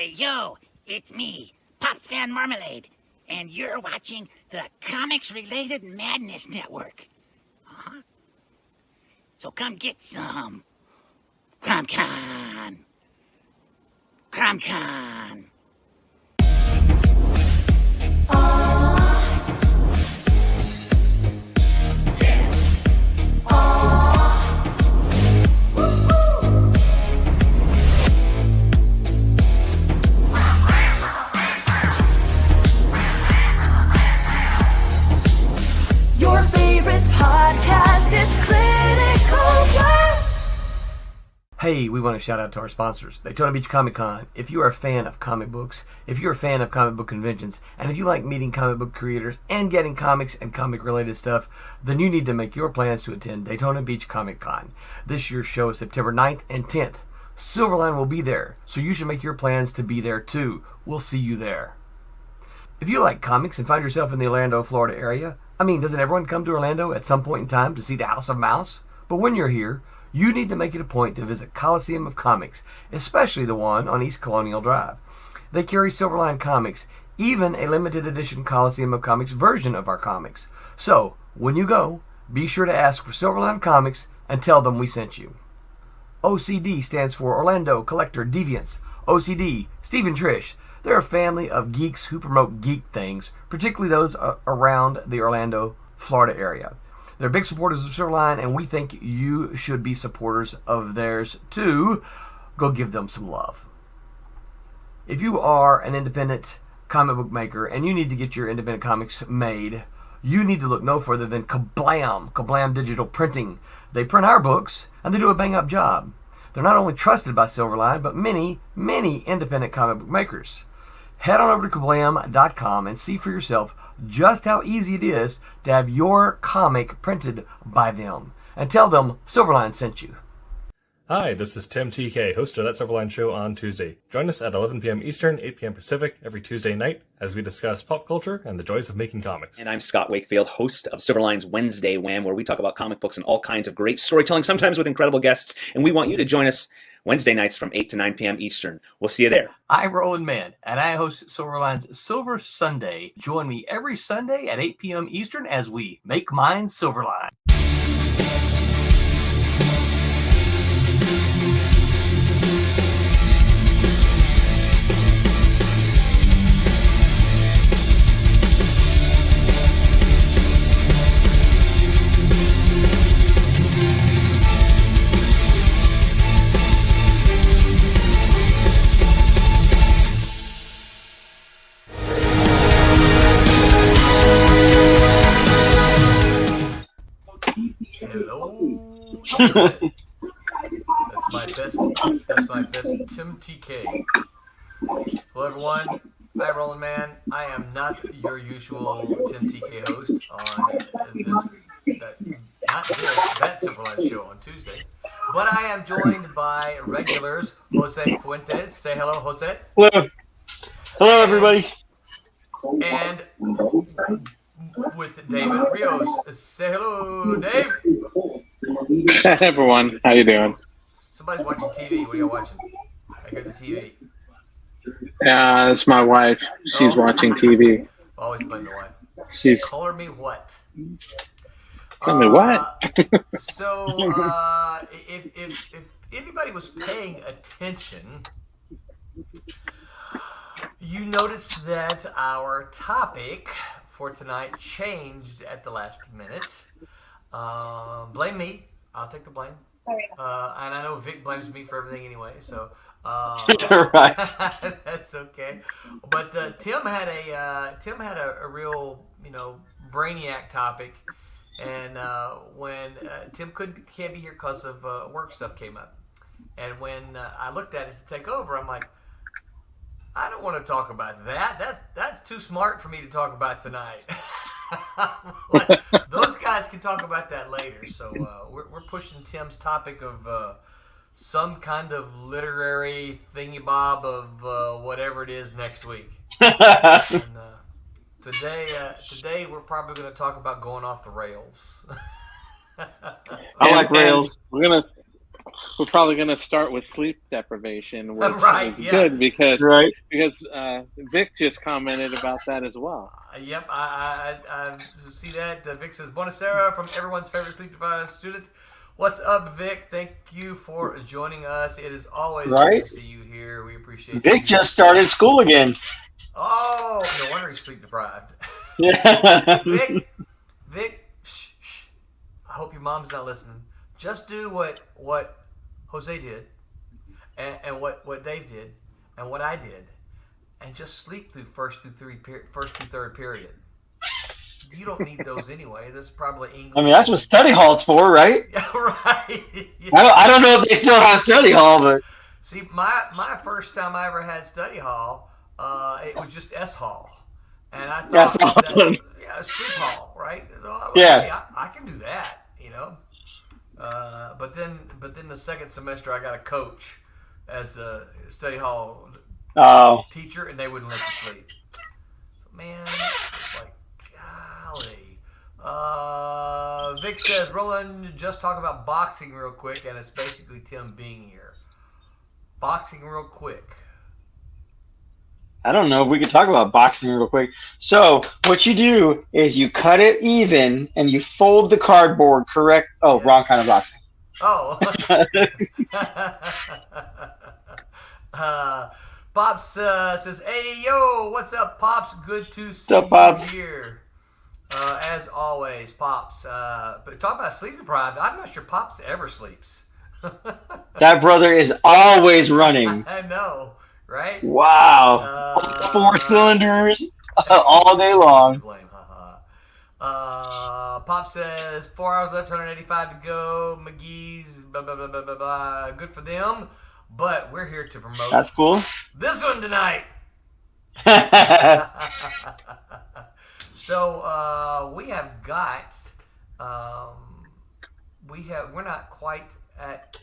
Hey, yo, it's me, Pops Van Marmalade, and you're watching the Comics-Related Madness Network. So come get some. CromCon. CromCon. Your favorite podcast is Critical Blast. Hey, we want to shout out to our sponsors, Daytona Beach Comic Con. If you are a fan of comic books, if you're a fan of comic book conventions, and if you like meeting comic book creators and getting comics and comic-related stuff, then you need to make your plans to attend Daytona Beach Comic Con. This year's show is September 9th and 10th. Silverline will be there, so you should make your plans to be there too. We'll see you there. If you like comics and find yourself in the Orlando, Florida area, doesn't everyone come to Orlando at some point in time to see the House of Mouse? But when you're here, you need to make it a point to visit Coliseum of Comics, especially the one on East Colonial Drive. They carry Silverline comics, even a limited edition Coliseum of Comics version of our comics. So, when you go, be sure to ask for Silverline Comics and tell them we sent you. OCD stands for Orlando Collector Deviants. OCD, Steve and Trish. They're a family of geeks who promote geek things, particularly those around the Orlando, Florida area. They're big supporters of Silverline, and we think you should be supporters of theirs too. Go give them some love. If you are an independent comic book maker and you need to get your independent comics made, you need to look no further than Kablam! Kablam Digital Printing. They print our books, and they do a bang-up job. They're not only trusted by Silverline, but many, many independent comic book makers. Head on over to Kablam.com and see for yourself just how easy it is to have your comic printed by them. And tell them Silverline sent you. Hi, this is Tim TK, host of That Silverline Show on Tuesday. Join us at 11 p.m. Eastern, 8 p.m. Pacific every Tuesday night as we discuss pop culture and the joys of making comics. And I'm Scott Wakefield, host of Silverline's Wednesday Wham, where we talk about comic books and all kinds of great storytelling, sometimes with incredible guests. And we want you to join us Wednesday nights from 8 to 9 p.m. Eastern. We'll see you there. I'm Roland Mann, and I host Silverline's Silver Sunday. Join me every Sunday at 8 p.m. Eastern as we make mine Silverline. Hello. That's my best Tim TK. Hello everyone, I'm Roland Mann. I am not your usual Tim TK host on that Silverline show on Tuesday. But I am joined by regulars, Jose Fuentes. Say hello, Jose. Hello. Hello, everybody. And with David Rios. Say hello, Dave. Hey, everyone. How you doing? Somebody's watching TV. What are you watching? I hear the TV. It's my wife. She's watching TV. Always blame the wife. She's Color me what? tell me what? So, if anybody was paying attention, you noticed that our topic for tonight changed at the last minute. Blame me. I'll take the blame. Sorry. And I know Vic blames me for everything anyway, so Right. that's okay. But Tim had a real brainiac topic, and when Tim can't be here because of work stuff came up, and when I looked at it to take over, I'm like, I don't want to talk about that. That's too smart for me to talk about tonight. Like, those guys can talk about that later. So we're pushing Tim's topic of some kind of literary thingy-bob of whatever it is next week. And, today we're probably going to talk about going off the rails. I like rails. We're We're probably going to start with sleep deprivation, which Right, is yeah. good because Right. Vic just commented about that as well. Yep, I see that. Vic says, Buonasera from everyone's favorite sleep deprived student. What's up, Vic? Thank you for joining us. It is always Right. good to see you here. We appreciate Vic you. just started school again. Oh, no wonder he's sleep deprived. Yeah. Vic, shh. I hope your mom's not listening. Just do what Jose did, and what Dave did, and what I did, and just sleep through first through third period. You don't need those anyway. This is probably English. I mean, that's what study hall's for, right? Yeah, right. Yeah. I don't know if they still have study hall, but See, my first time I ever had study hall, it was just S hall, and I thought, Yes, yeah, sleep hall, right? So I was, Yeah. hey, I can do that, you know. But then the second semester, I got a coach as a study hall oh, teacher, and they wouldn't let you sleep. So, man, it's like, golly. Vic says, Roland, just talk about boxing real quick, and it's basically Tim being here. Boxing real quick. I don't know if we could talk about boxing real quick. So what you do is you cut it even and you fold the cardboard correct. Oh, Yeah. wrong kind of boxing. Oh. Pops says, hey, yo, what's up, Pops? Good to see up, Pops? you here. As always, Pops. But talk about sleep deprived. I'm not sure Pops ever sleeps. That brother is always running. I know, right? Wow. 4 cylinders all day long. Blame, Pop says 4 hours left, 185 to go. McGee's blah blah blah blah blah blah. Good for them, but we're here to promote That's cool. this one tonight. So we have got we're not quite at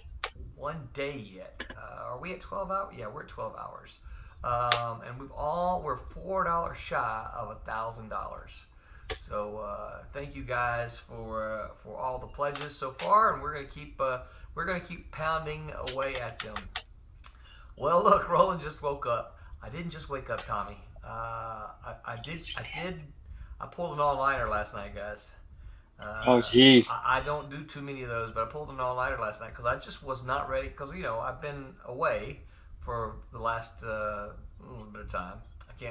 1 day yet. Are we at 12 hours? Yeah, we're at 12 hours. And we're $4 shy of $1,000. So thank you guys for all the pledges so far, and we're gonna keep pounding away at them. Well, look, Roland just woke up. I didn't just wake up, Tommy. I pulled an all-nighter last night, guys. Oh, jeez. I don't do too many of those, but I pulled an all-nighter last night because I just was not ready. Because I've been away for the last little bit of time.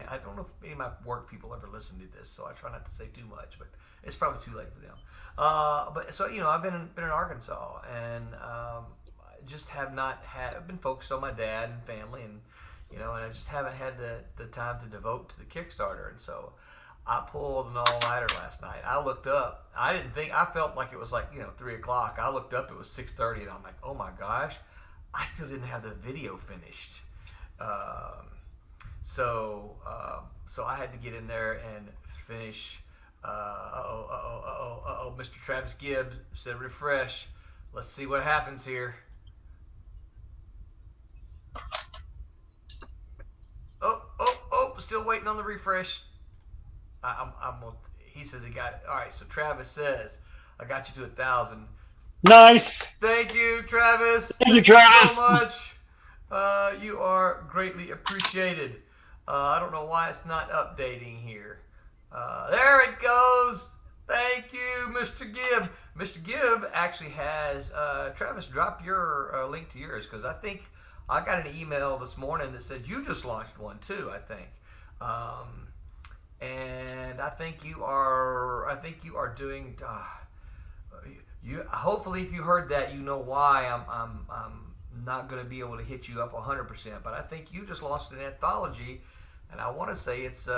I don't know if any of my work people ever listen to this, so I try not to say too much. But it's probably too late for them. But so I've been in Arkansas, and I just have not had. I've been focused on my dad and family, and and I just haven't had the time to devote to the Kickstarter, and so. I pulled an all-nighter last night. I looked up. I felt like it was like 3 o'clock. I looked up. It was 6:30, and I'm like, oh my gosh, I still didn't have the video finished. So I had to get in there and finish. Mr. Travis Gibbs said refresh. Let's see what happens here. Oh! Still waiting on the refresh. He says he got it. All right, so Travis says, I got you to 1,000. Nice. Thank you, Travis. Thank you, Travis. So much. You are greatly appreciated. I don't know why it's not updating here. There it goes. Thank you, Mr. Gibb. Mr. Gibb actually has, Travis, drop your link to yours, because I think I got an email this morning that said you just launched one too, I think. And I think you are doing. You hopefully, if you heard that, you know why I'm not going to be able to hit you up 100%. But I think you just launched an anthology, and I want to say it's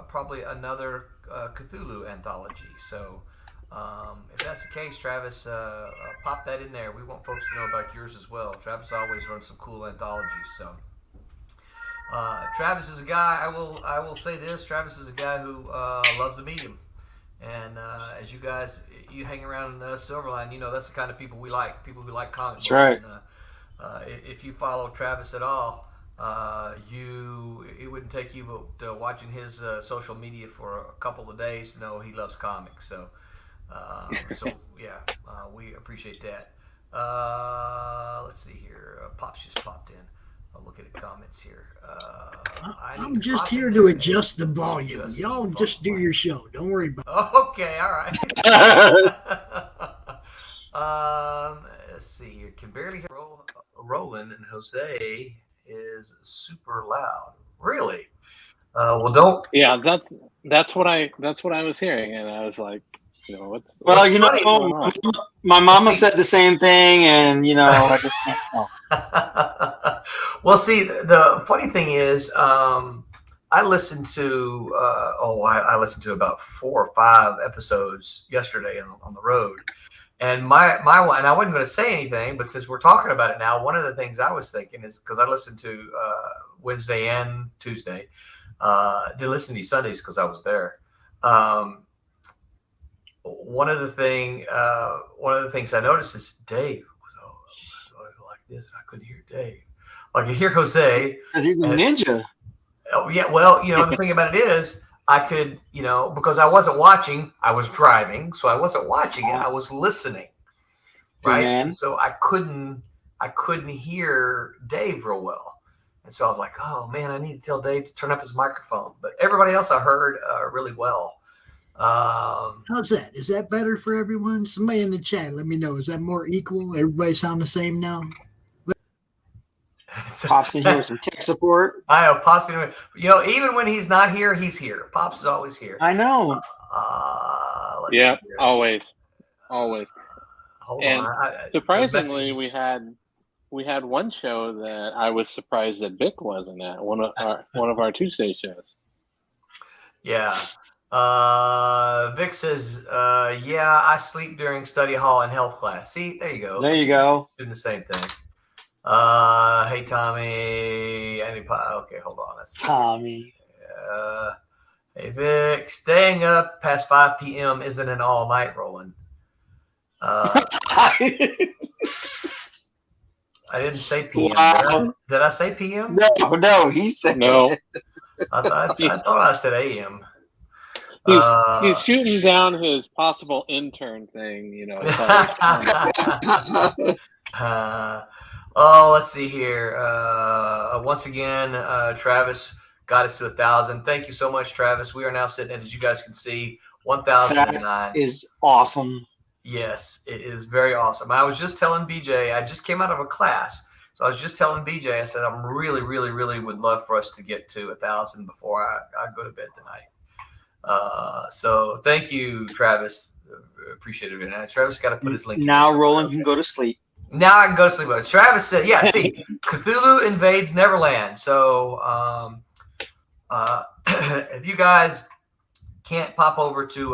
probably another Cthulhu anthology. So if that's the case, Travis, pop that in there. We want folks to know about yours as well. Travis always runs some cool anthologies. So. Travis is a guy. I will say this. Travis is a guy who loves the medium, and as you guys hang around Silverline, that's the kind of people we like. People who like comic books. Right. And, if you follow Travis at all, it wouldn't take you but watching his social media for a couple of days to know he loves comics. So, we appreciate that. Let's see here. Pops just popped in. I'll look at the comments here. I'm just here to adjust the volume. Y'all just do your show. Don't worry about it. Okay, all right. Let's see here. Can barely hear Roland, and Jose is super loud. Really? Well, don't. Yeah, that's what I was hearing, and I was like, what's Well, going on? my mama said the same thing, and I just can't. Oh. Well, see, the funny thing is, I listened to I listened to about 4 or 5 episodes yesterday on the road, and my one, and I wasn't going to say anything, but since we're talking about it now, one of the things I was thinking is, because I listened to Wednesday and Tuesday, didn't listen to these Sundays because I was there. One of the things I noticed is Dave was like this, and I couldn't hear Dave. I could hear Jose Because he's a ninja. Oh yeah, well, the thing about it is, I could, because I wasn't watching, I was driving, so I wasn't watching it. I was listening, right? Man. So I couldn't hear Dave real well, and so I was like, oh man, I need to tell Dave to turn up his microphone. But everybody else I heard really well. How's that? Is that better for everyone? Somebody in the chat, let me know. Is that more equal? Everybody sound the same now? Pops in here with some tech support. I know Pops. Even when he's not here, he's here. Pops is always here. I know. Let's Yeah, see here. always. Hold And on. surprisingly, we had one show that I was surprised that Vic wasn't at, one of our Tuesday shows. Yeah. Vic says, yeah, I sleep during study hall and health class. See, there you go. There you go. Doing the same thing. Hey, Tommy. Okay, hold on. Let's see. Tommy. Hey, Vic. Staying up past 5 p.m. isn't an all-night rolling. I didn't say p.m. Wow. Did I say p.m.? No, he said No. I thought I said a.m. He's shooting down his possible intern thing, Let's see here. Once again, Travis got us to 1,000. Thank you so much, Travis. We are now sitting at, as you guys can see, 1,009. That is awesome. Yes, it is very awesome. I was just telling BJ, I just came out of a class. So I was just telling BJ, I said, I'm really, really, really would love for us to get to 1,000 before I go to bed tonight. So thank you, Travis. Appreciate it. And Travis got to put his link. Now Roland can go to sleep. Now I can go to sleep. But Travis said, yeah, see, Cthulhu invades Neverland. So if you guys can't pop over to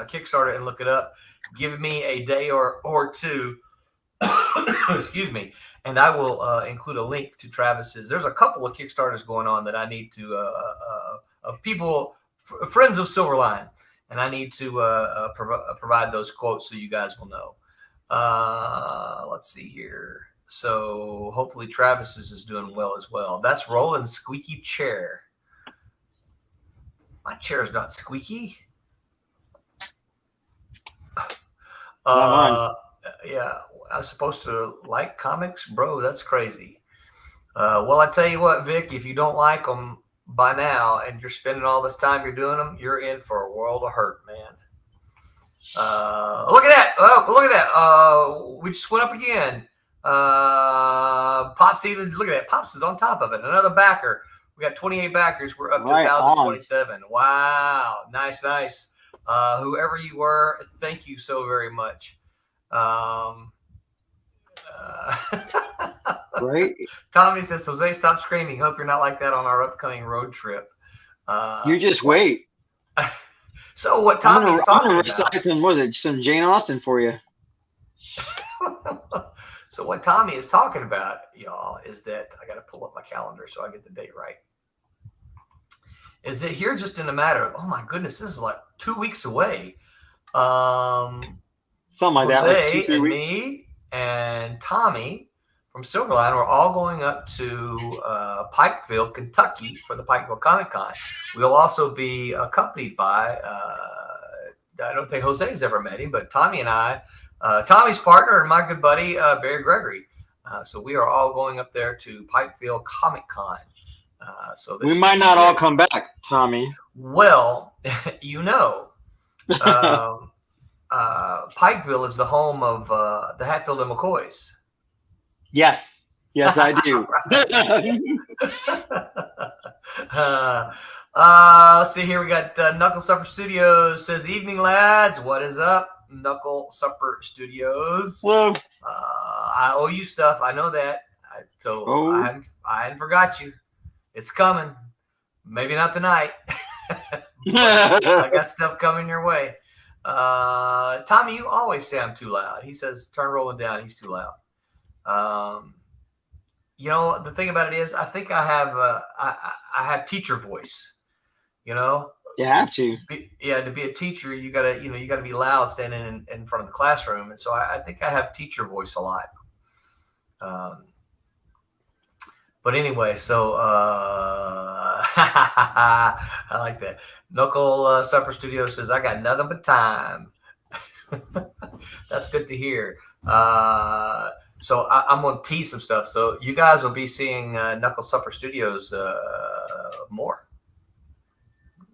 Kickstarter and look it up, give me a day or two, excuse me, and I will include a link to Travis's. There's a couple of Kickstarters going on that I need to, of people, friends of Silverline, and I need to provide those quotes so you guys will know. Let's see here. So hopefully Travis's is doing well as well. That's Roland's squeaky chair. My chair is not squeaky. Yeah, I was supposed to like comics, bro. That's crazy. Well, I tell you what, Vic, if you don't like them by now and you're spending all this time you're doing them, you're in for a world of hurt, man. Look at that. Oh, look at that. We just went up again. Pops even, look at that. Pops is on top of it. Another backer. We got 28 backers. We're up to 1,027. Wow. Nice. Whoever you were, thank you so very much. Right? Tommy says, Jose, stop screaming. Hope you're not like that on our upcoming road trip. You just wait. So what Tommy's talking about. Some Jane Austen for you. So what Tommy is talking about, y'all, is that I got to pull up my calendar so I get the date right. Is that here just in a matter of, oh my goodness, this is like 2 weeks away. Something like that, Jose like 2-3 weeks. Me and Tommy from Silverline are all going up to Pikeville, Kentucky for the Pikeville Comic Con. We'll also be accompanied by, I don't think Jose's ever met him, but Tommy and I Tommy's partner and my good buddy, Barry Gregory. So we are all going up there to Pikeville Comic Con. So We might not all come back, Tommy. Well, Pikeville is the home of the Hatfield and McCoys. Yes. Yes, I do. Let's see here. We got Knuckle Supper Studios says, "Evening, lads. What is up, Knuckle Supper Studios? Hello. I owe you stuff. I know that. I hadn't forgot you. It's coming. Maybe not tonight. I got stuff coming your way." Tommy, you always say I'm too loud. He says, "Turn rolling down. He's too loud." The thing about it is, I think I have teacher voice. You have to. To be a teacher, you gotta be loud standing in front of the classroom, and so I think I have teacher voice a lot. But anyway, so I like that. Knuckle Supper Studio says, "I got nothing but time." That's good to hear. So I'm going to tease some stuff. So you guys will be seeing Knuckle Supper Studios more.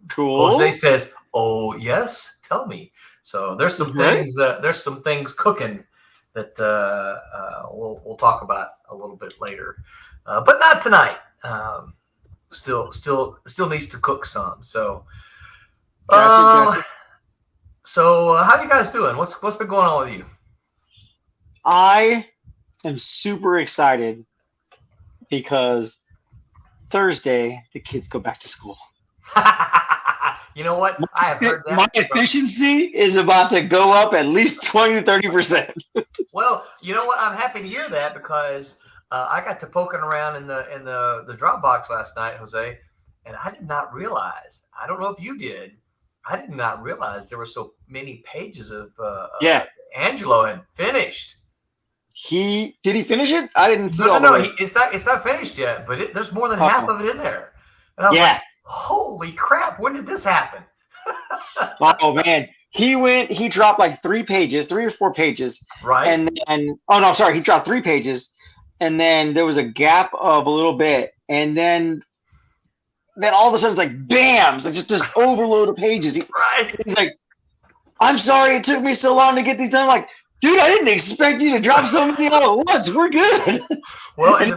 Cool. Jose says, "Oh yes, tell me." So there's some things. There's some things cooking that we'll talk about a little bit later, but not tonight. Still needs to cook some. So, Gotcha. So how you guys doing? What's been going on with you? I am super excited because Thursday the kids go back to school. You know what? I have heard that. My efficiency is about to go up at least 20 to 30%. Well, you know what? I'm happy to hear that because I got to poking around in the Dropbox last night, Jose, and I did not realize. I don't know if you did. I did not realize there were so many pages of Angelo had finished. Did he finish it? I didn't see No. It's not finished yet, but there's more than half of it in there. And I was like, holy crap! When did this happen? Oh man, he dropped like 3 or 4 pages, right? And then he dropped 3 pages, and then there was a gap of a little bit, and then all of a sudden it's like bam, it's like just this overload of pages. He's like, "I'm sorry it took me so long to get these done." I'm like, dude, I didn't expect you to drop so many all at once. We're good. Well, and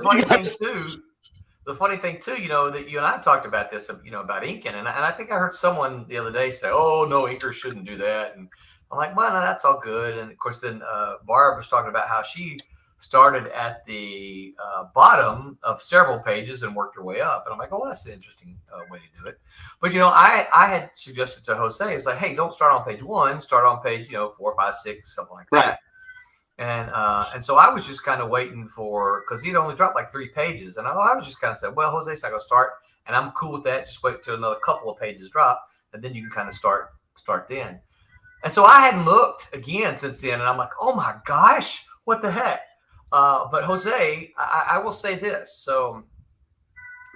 the funny thing too, that you and I talked about this, about inking, and I think I heard someone the other day say, "Oh no, inkers shouldn't do that," and I'm like, "Well, no, that's all good." And of course, then Barb was talking about how she started at the bottom of several pages and worked her way up, and I'm like, "Oh, that's an interesting way to do it." But I had suggested to Jose, it's like, "Hey, don't start on page 1, start on page 4, 5, 6, something like that." And so I was just kind of waiting because he'd only dropped like 3 pages, and I was just kind of saying, "Well, Jose's not going to start, and I'm cool with that. Just wait till another couple of pages drop, and then you can kind of start then." And so I hadn't looked again since then, and I'm like, "Oh my gosh, what the heck?" But Jose, I will say this. So,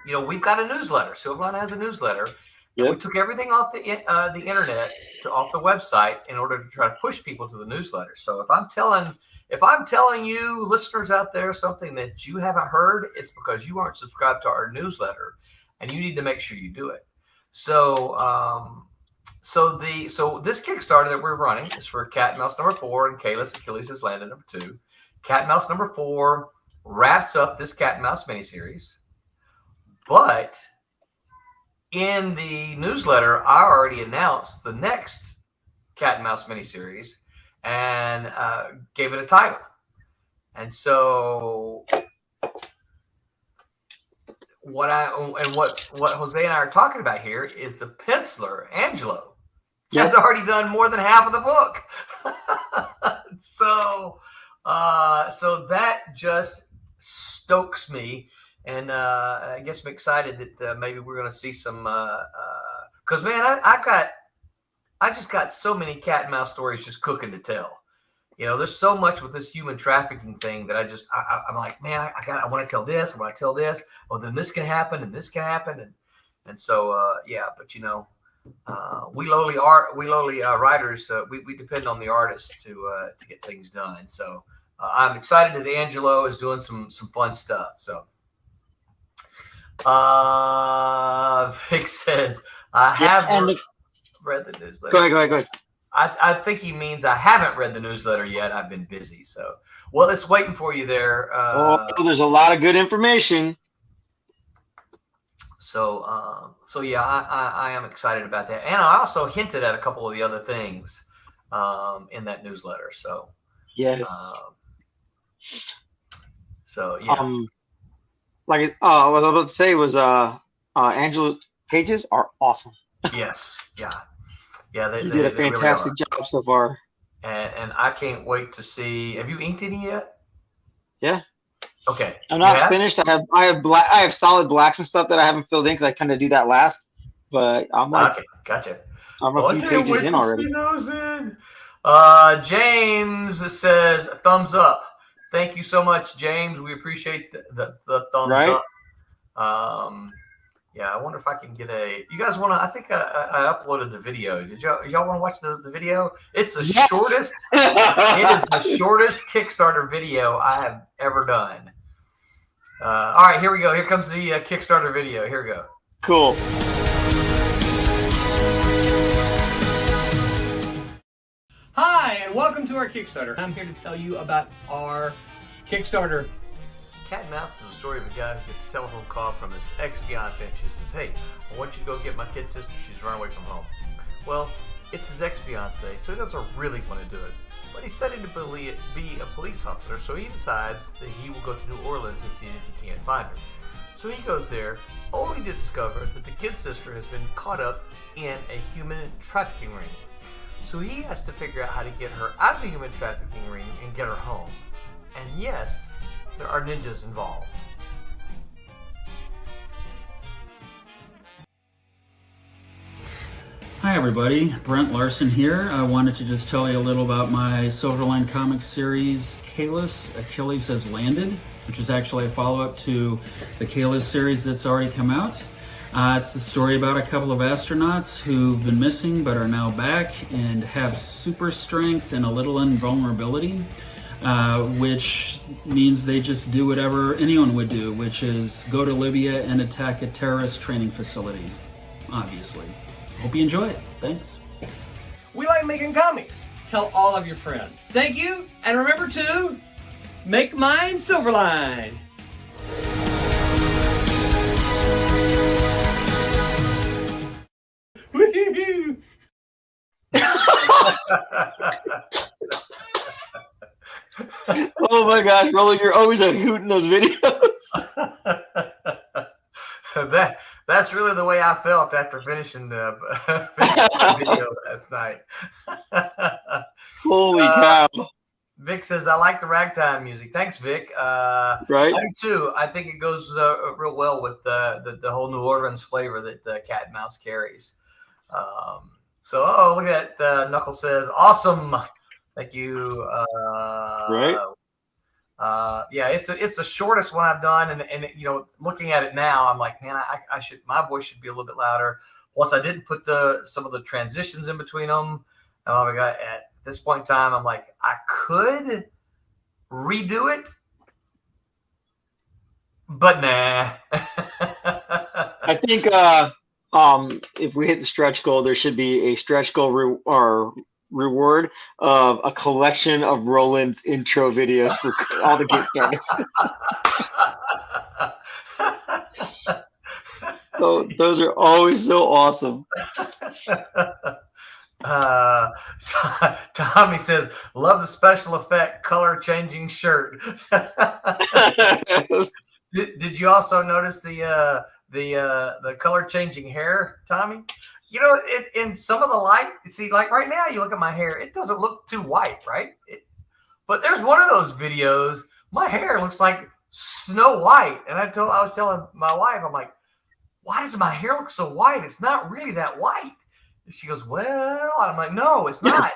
we've got a newsletter. Silverline has a newsletter. Yep. We took everything off the internet off the website in order to try to push people to the newsletter. So if I'm telling you listeners out there something that you haven't heard, it's because you aren't subscribed to our newsletter, and you need to make sure you do it. So this Kickstarter that we're running is for Cat and Mouse number 4 and Kalis Achilles has landed number 2. Cat and Mouse number 4 wraps up this Cat and Mouse miniseries, but in the newsletter, I already announced the next Cat and Mouse miniseries and gave it a title. And so what Jose and I are talking about here is the penciler, Angelo, has already done more than half of the book. So that just stokes me. And I guess I'm excited that maybe we're going to see some, because man, I just got so many cat and mouse stories just cooking to tell. There's so much with this human trafficking thing that I'm like, man, I want to tell this. Oh, then this can happen and this can happen. And so, but we lowly writers, we depend on the artists to get things done. So I'm excited that Angelo is doing some fun stuff. So Vic says I have read the newsletter. Go ahead. I think he means I haven't read the newsletter yet. I've been busy. So well, it's waiting for you there. There's a lot of good information. So yeah, I am excited about that, and I also hinted at a couple of the other things in that newsletter. So yes. So yeah. What I was about to say was Angelo's pages are awesome. Yes. Yeah. You did a fantastic job so far. And I can't wait to see. Have you inked any yet? Yeah. Okay. I'm not finished. I have solid blacks and stuff that I haven't filled in because I tend to do that last. But I'm like, okay, gotcha. I'm a few pages in already. James says thumbs up. Thank you so much, James. We appreciate the thumbs up. Yeah, I wonder if I can get you guys want to, I think I uploaded the video. Did y'all want to watch the video? It's the shortest, it is the shortest Kickstarter video I have ever done. All right, here we go. Here comes the Kickstarter video. Here we go. Cool. Hi, and welcome to our Kickstarter. I'm here to tell you about our Kickstarter. Cat and Mouse is a story of a guy who gets a telephone call from his ex-fiancée, and she says, "Hey, I want you to go get my kid sister. She's run away from home." Well, it's his ex-fiancée, so he doesn't really want to do it. But he's studying to be a police officer, so he decides that he will go to New Orleans and see if he can't find her. So he goes there, only to discover that the kid sister has been caught up in a human trafficking ring. So he has to figure out how to get her out of the human trafficking ring and get her home. And yes, there are ninjas involved. Hi everybody, Brent Larson here. I wanted to just tell you a little about my Silverline Comics series, Kahless, Achilles Has Landed, which is actually a follow-up to the Kahless series that's already come out. It's the story about a couple of astronauts who've been missing but are now back and have super strength and a little invulnerability, which means they just do whatever anyone would do, which is go to Libya and attack a terrorist training facility, obviously. Hope you enjoy it. Thanks. We like making comics. Tell all of your friends. Thank you, and remember to make mine Silverline. Woo-hoo-hoo. Oh my gosh, Roland, you're always a hoot in those videos. That's really the way I felt after finishing the video last night. Holy cow. Vic says, I like the ragtime music. Thanks, Vic. Right? I do too. I think it goes real well with the whole New Orleans flavor that Cat and Mouse carries. So, look at that. Knuckle says, awesome. Thank you. Right? Yeah, it's the shortest one I've done, and you know, looking at it now, I'm like, man, I should, my voice should be a little bit louder. Plus, I didn't put some of the transitions in between them. Oh my God, at this point in time, I'm like, I could redo it, but nah. I think if we hit the stretch goal, there should be a stretch goal reward of a collection of Roland's intro videos for all the Kickstarters. So, those are always so awesome. Tommy says, love the special effect color changing shirt. Did you also notice the color changing hair, Tommy? You know, in some of the light, see, like right now, you look at my hair, it doesn't look too white, right? But there's one of those videos, my hair looks like Snow White. And I was telling my wife, I'm like, why does my hair look so white? It's not really that white. And she goes, well, I'm like, no, it's not.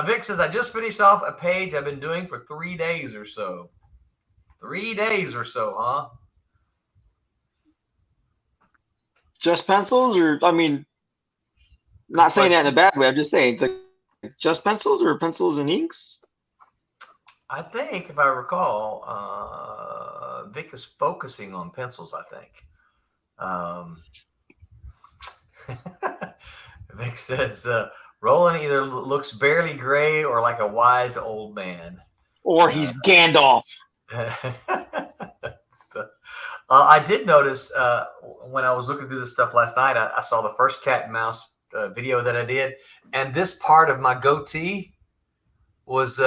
Vic says, I just finished off a page I've been doing for 3 days or so. 3 days or so, huh? Just pencils, or I mean, not saying that in a bad way. I'm just saying, like, just pencils or pencils and inks. I think, if I recall, Vic is focusing on pencils. I think. Vic says Roland either looks barely gray or like a wise old man. Or he's Gandalf. So, I did notice when I was looking through this stuff last night, I saw the first cat and mouse video that I did, and this part of my goatee was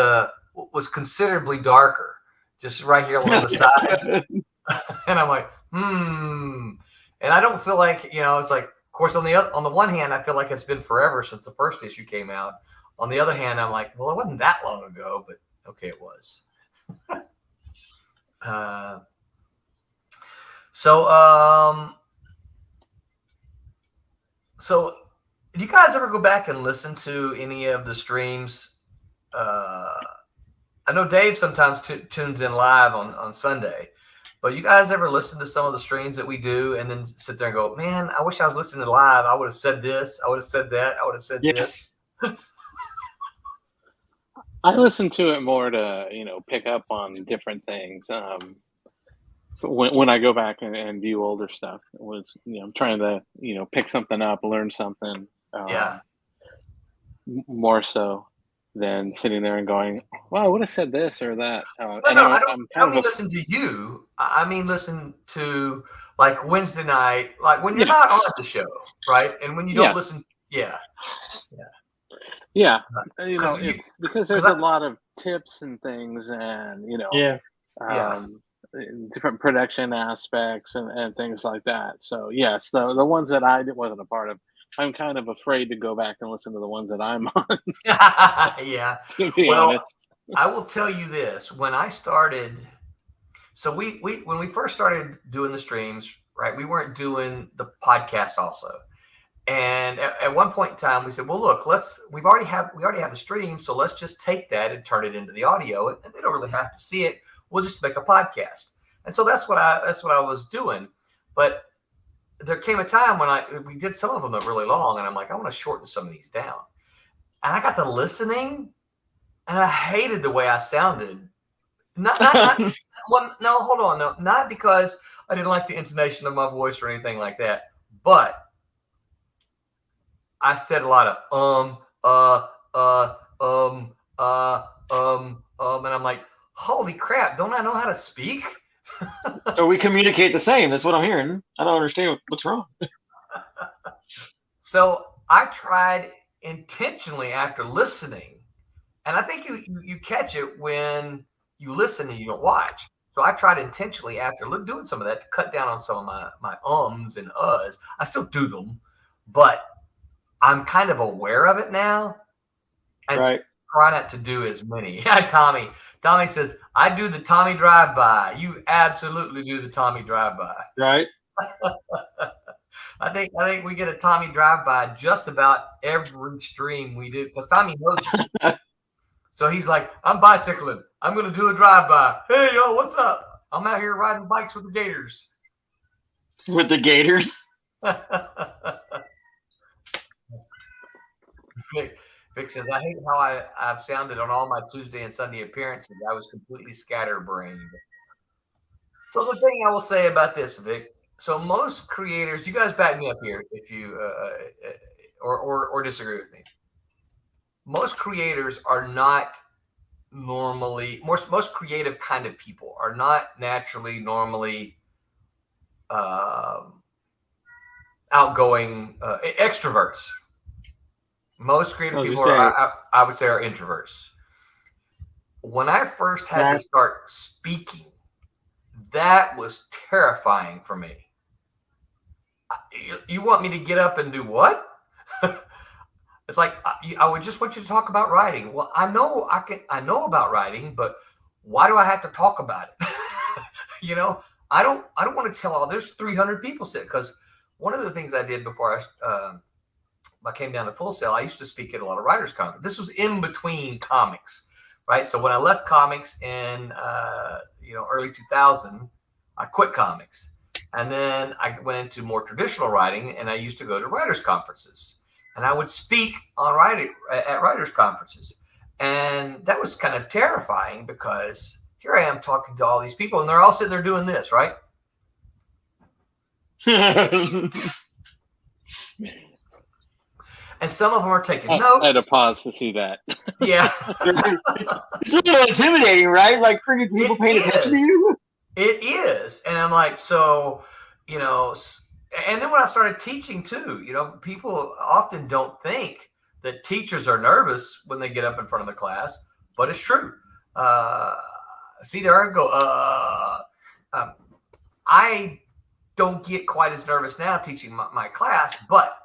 considerably darker, just right here along the sides. And I'm like, and I don't feel like, it's like, of course, on the one hand, I feel like it's been forever since the first issue came out. On the other hand, I'm like, well, it wasn't that long ago, but okay, it was. So do you guys ever go back and listen to any of the streams? I know Dave sometimes tunes in live on Sunday, but you guys ever listen to some of the streams that we do and then sit there and go, man, I wish I was listening live. I would have said this. I would have said that. I would have said this. I listen to it more to, pick up on different things. When I go back and view older stuff, it was, I'm trying to, pick something up, learn something. More so than sitting there and going, well, I would have said this or that. I don't mean listen to you. I mean listen to, like, Wednesday night, like when you're not on the show, right? And when you don't listen, it's because there's a lot of tips and things, and different production aspects and things like that. So yes, the ones that I wasn't a part of, I'm kind of afraid to go back and listen to the ones that I'm on. Yeah. To be honest. I will tell you this: when I started, so when we first started doing the streams, right? We weren't doing the podcast also. And at one point in time, we said, "Well, look, we already have the stream, so let's just take that and turn it into the audio, and they don't really have to see it. We'll just make a podcast." And so that's what I was doing. But there came a time when we did some of them that were really long, and I'm like, I want to shorten some of these down. And I got to listening, and I hated the way I sounded. Not because I didn't like the intonation of my voice or anything like that, but I said a lot of and I'm like, holy crap, don't I know how to speak? So we communicate the same. That's what I'm hearing. I don't understand what's wrong. So I tried intentionally after listening, and I think you catch it when you listen and you don't watch. So I tried intentionally after doing some of that to cut down on some of my ums and uhs. I still do them, but I'm kind of aware of it now. And right. Try not to do as many. Tommy says, I do the Tommy drive-by. You absolutely do the Tommy drive-by. Right. I think we get a Tommy drive-by just about every stream we do, because Tommy knows me. So he's like, I'm bicycling. I'm going to do a drive-by. Hey, yo, what's up? I'm out here riding bikes with the Gators. With the Gators? Vic says, I hate how I've sounded on all my Tuesday and Sunday appearances. I was completely scatterbrained. So the thing I will say about this, Vic, so most creators, you guys back me up here if you or disagree with me. Most creators are not normally, most creative kind of people are not naturally normally outgoing extroverts. Most creative people I would say are introverts. When I first had to start speaking, that was terrifying for me. You want me to get up and do what? It's like, I would just want you to talk about writing. Well, I know about writing, but why do I have to talk about it? I don't want to tell all. There's 300 people sit, because one of the things I did before I came down to Full Sail, I used to speak at a lot of writers' conferences. This was in between comics, right? So when I left comics in early 2000, I quit comics, and then I went into more traditional writing, and I used to go to writers' conferences, and I would speak on at writers' conferences, and that was kind of terrifying because here I am talking to all these people, and they're all sitting there doing this, right? And some of them are taking notes. I had to pause to see that. Yeah. It's a little intimidating, right? Like freaking people paying attention to you. It is. And I'm like, so, and then when I started teaching too, people often don't think that teachers are nervous when they get up in front of the class, but it's true. See, there I go. I don't get quite as nervous now teaching my class, but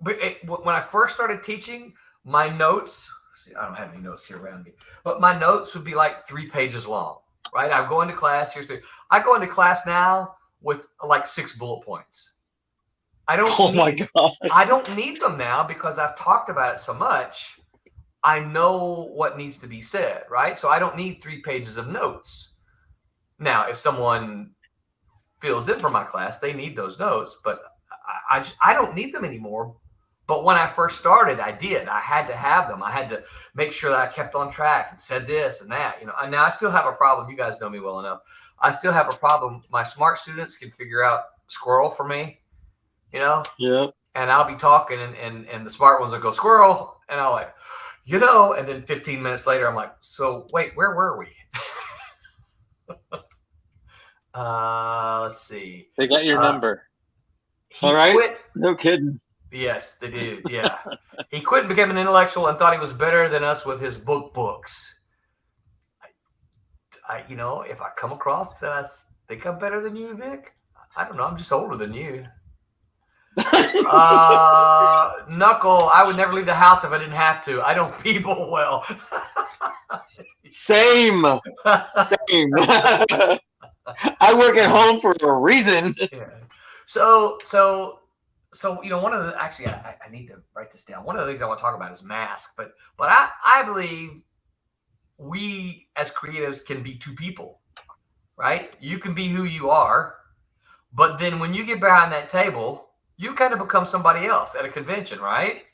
when I first started teaching, my notes, I don't have any notes here around me, but my notes would be like 3 pages long, right? I go into class, I go into class now with like 6 bullet points. My God. I don't need them now because I've talked about it so much. I know what needs to be said, right? So I don't need 3 pages of notes. Now, if someone fills in for my class, they need those notes, but I don't need them anymore. But when I first started, I did. I had to have them. I had to make sure that I kept on track and said this and that. And now I still have a problem. You guys know me well enough. I still have a problem. My smart students can figure out squirrel for me, Yeah. And I'll be talking and the smart ones will go squirrel. And I'll like, and then 15 minutes later, I'm like, so wait, where were we? Let's see. They got your number. All right. Quit. No kidding. Yes, they did. Yeah. He quit and became an intellectual and thought he was better than us with his books. If I come across that I think I'm better than you, Vic, I don't know. I'm just older than you. Knuckle, I would never leave the house if I didn't have to. I don't people well. Same. I work at home for a reason. Yeah. So one of the I need to write this down. One of the things I want to talk about is mask, but I believe we as creatives can be 2 people, right? You can be who you are, but then when you get behind that table, you kind of become somebody else at a convention, right?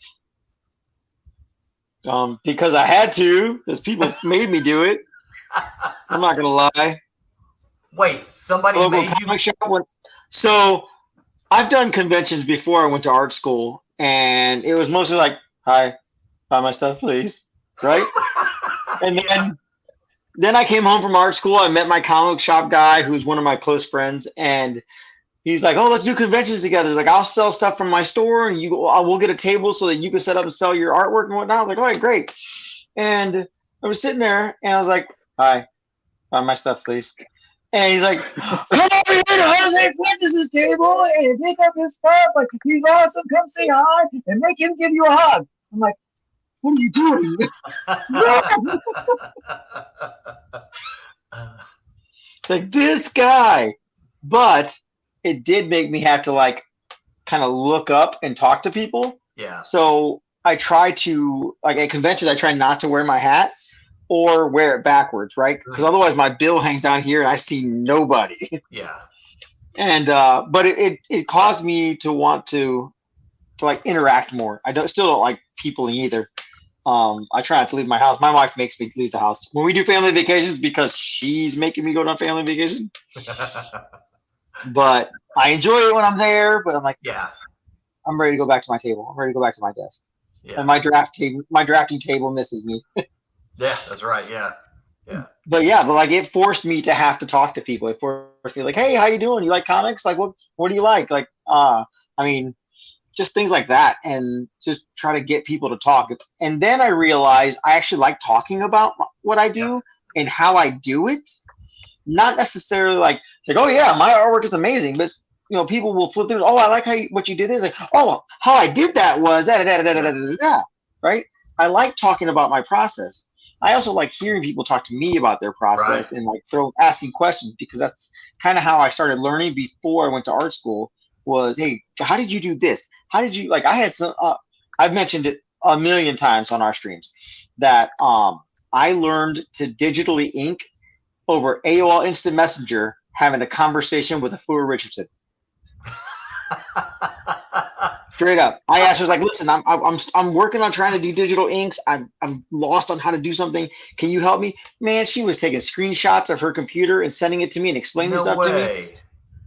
Because I had to, because people made me do it. I'm not gonna lie. Wait, somebody made you? So I've done conventions before. I went to art school, and it was mostly like, "Hi, buy my stuff, please." Right? And then I came home from art school. I met my comic shop guy, who's one of my close friends, and he's like, "Oh, let's do conventions together. Like, I'll sell stuff from my store, and we'll get a table so that you can set up and sell your artwork and whatnot." I was like, "All right, great." And I was sitting there, and I was like, "Hi, buy my stuff, please." And he's like, "Come over here to Jose Fuentes' table and pick up his stuff. Like, he's awesome. Come say hi and make him give you a hug." I'm like, "What are you doing?" Like, this guy. But it did make me have to like kind of look up and talk to people. Yeah. So I try to, like at conventions, I try not to wear my hat or wear it backwards, right? Because otherwise my bill hangs down here and I see nobody. Yeah. And but it caused me to want to like interact more. Still don't like people either. I try not to leave my house. My wife makes me leave the house when we do family vacations because she's making me go on family vacation. But I enjoy it when I'm there. But I'm like, yeah, I'm ready to go back to my table. I'm ready to go back to my desk. Yeah. And my drafting table misses me. Yeah, that's right. Yeah. Yeah. But like it forced me to have to talk to people. It forced me like, "Hey, how you doing? You like comics? Like, what do you like?" Like, I mean, just things like that, and just try to get people to talk. And then I realized I actually like talking about what I do and how I do it. Not necessarily like, "Oh yeah, my artwork is amazing," but people will flip through. "Oh, I like what you did this." Like, "Oh, how I did that was that." Right? I like talking about my process. I also like hearing people talk to me about their process and like asking questions, because that's kind of how I started learning before I went to art school. Was, "Hey, how did you do this? How did you like?" I had some. I've mentioned it a million times on our streams that I learned to digitally ink over AOL Instant Messenger, having a conversation with a Fuller Richardson. Straight up, I asked her like, "Listen, I'm working on trying to do digital inks. I'm lost on how to do something. Can you help me?" Man, she was taking screenshots of her computer and sending it to me and explaining stuff to me.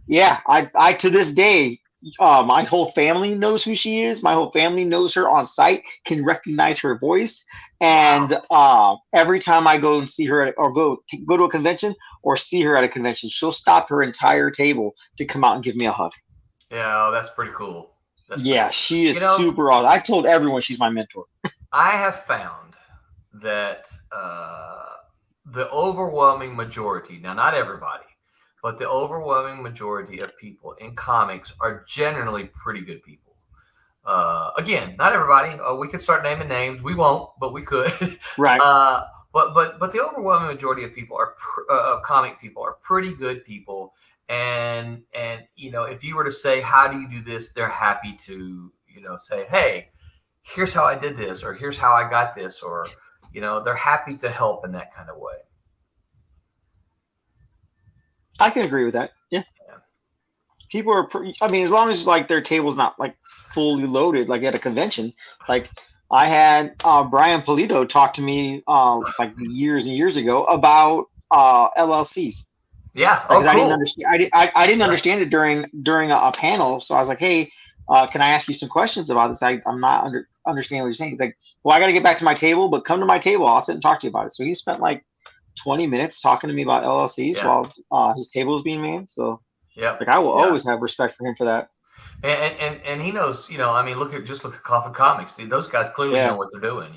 Yeah, I to this day, my whole family knows who she is. My whole family knows her on site, can recognize her voice, and every time I go and see her or go to a convention or see her at a convention, she'll stop her entire table to come out and give me a hug. Yeah, that's pretty cool. She is super awesome. I told everyone she's my mentor. I have found that the overwhelming majority, now not everybody, but the overwhelming majority of people in comics are generally pretty good people. Again, not everybody. We could start naming names. We won't, but we could. Right. But the overwhelming majority of people comic people are pretty good people. And if you were to say, how do you do this? They're happy to, say, hey, here's how I did this, or here's how I got this, or, they're happy to help in that kind of way. I can agree with that. Yeah. People are, as long as like their table's not like fully loaded, like at a convention, like I had Brian Polito talk to me like years and years ago about LLCs. Yeah, because I didn't understand. I didn't understand it during a panel, so I was like, "Hey, can I ask you some questions about this? I'm not understanding what you're saying." He's like, "Well, I got to get back to my table, but come to my table. I'll sit and talk to you about it." So he spent like 20 minutes talking to me about LLCs while his table was being made. So like I will always have respect for him for that. And he knows, look at Coffin Comics. See, those guys clearly know what they're doing.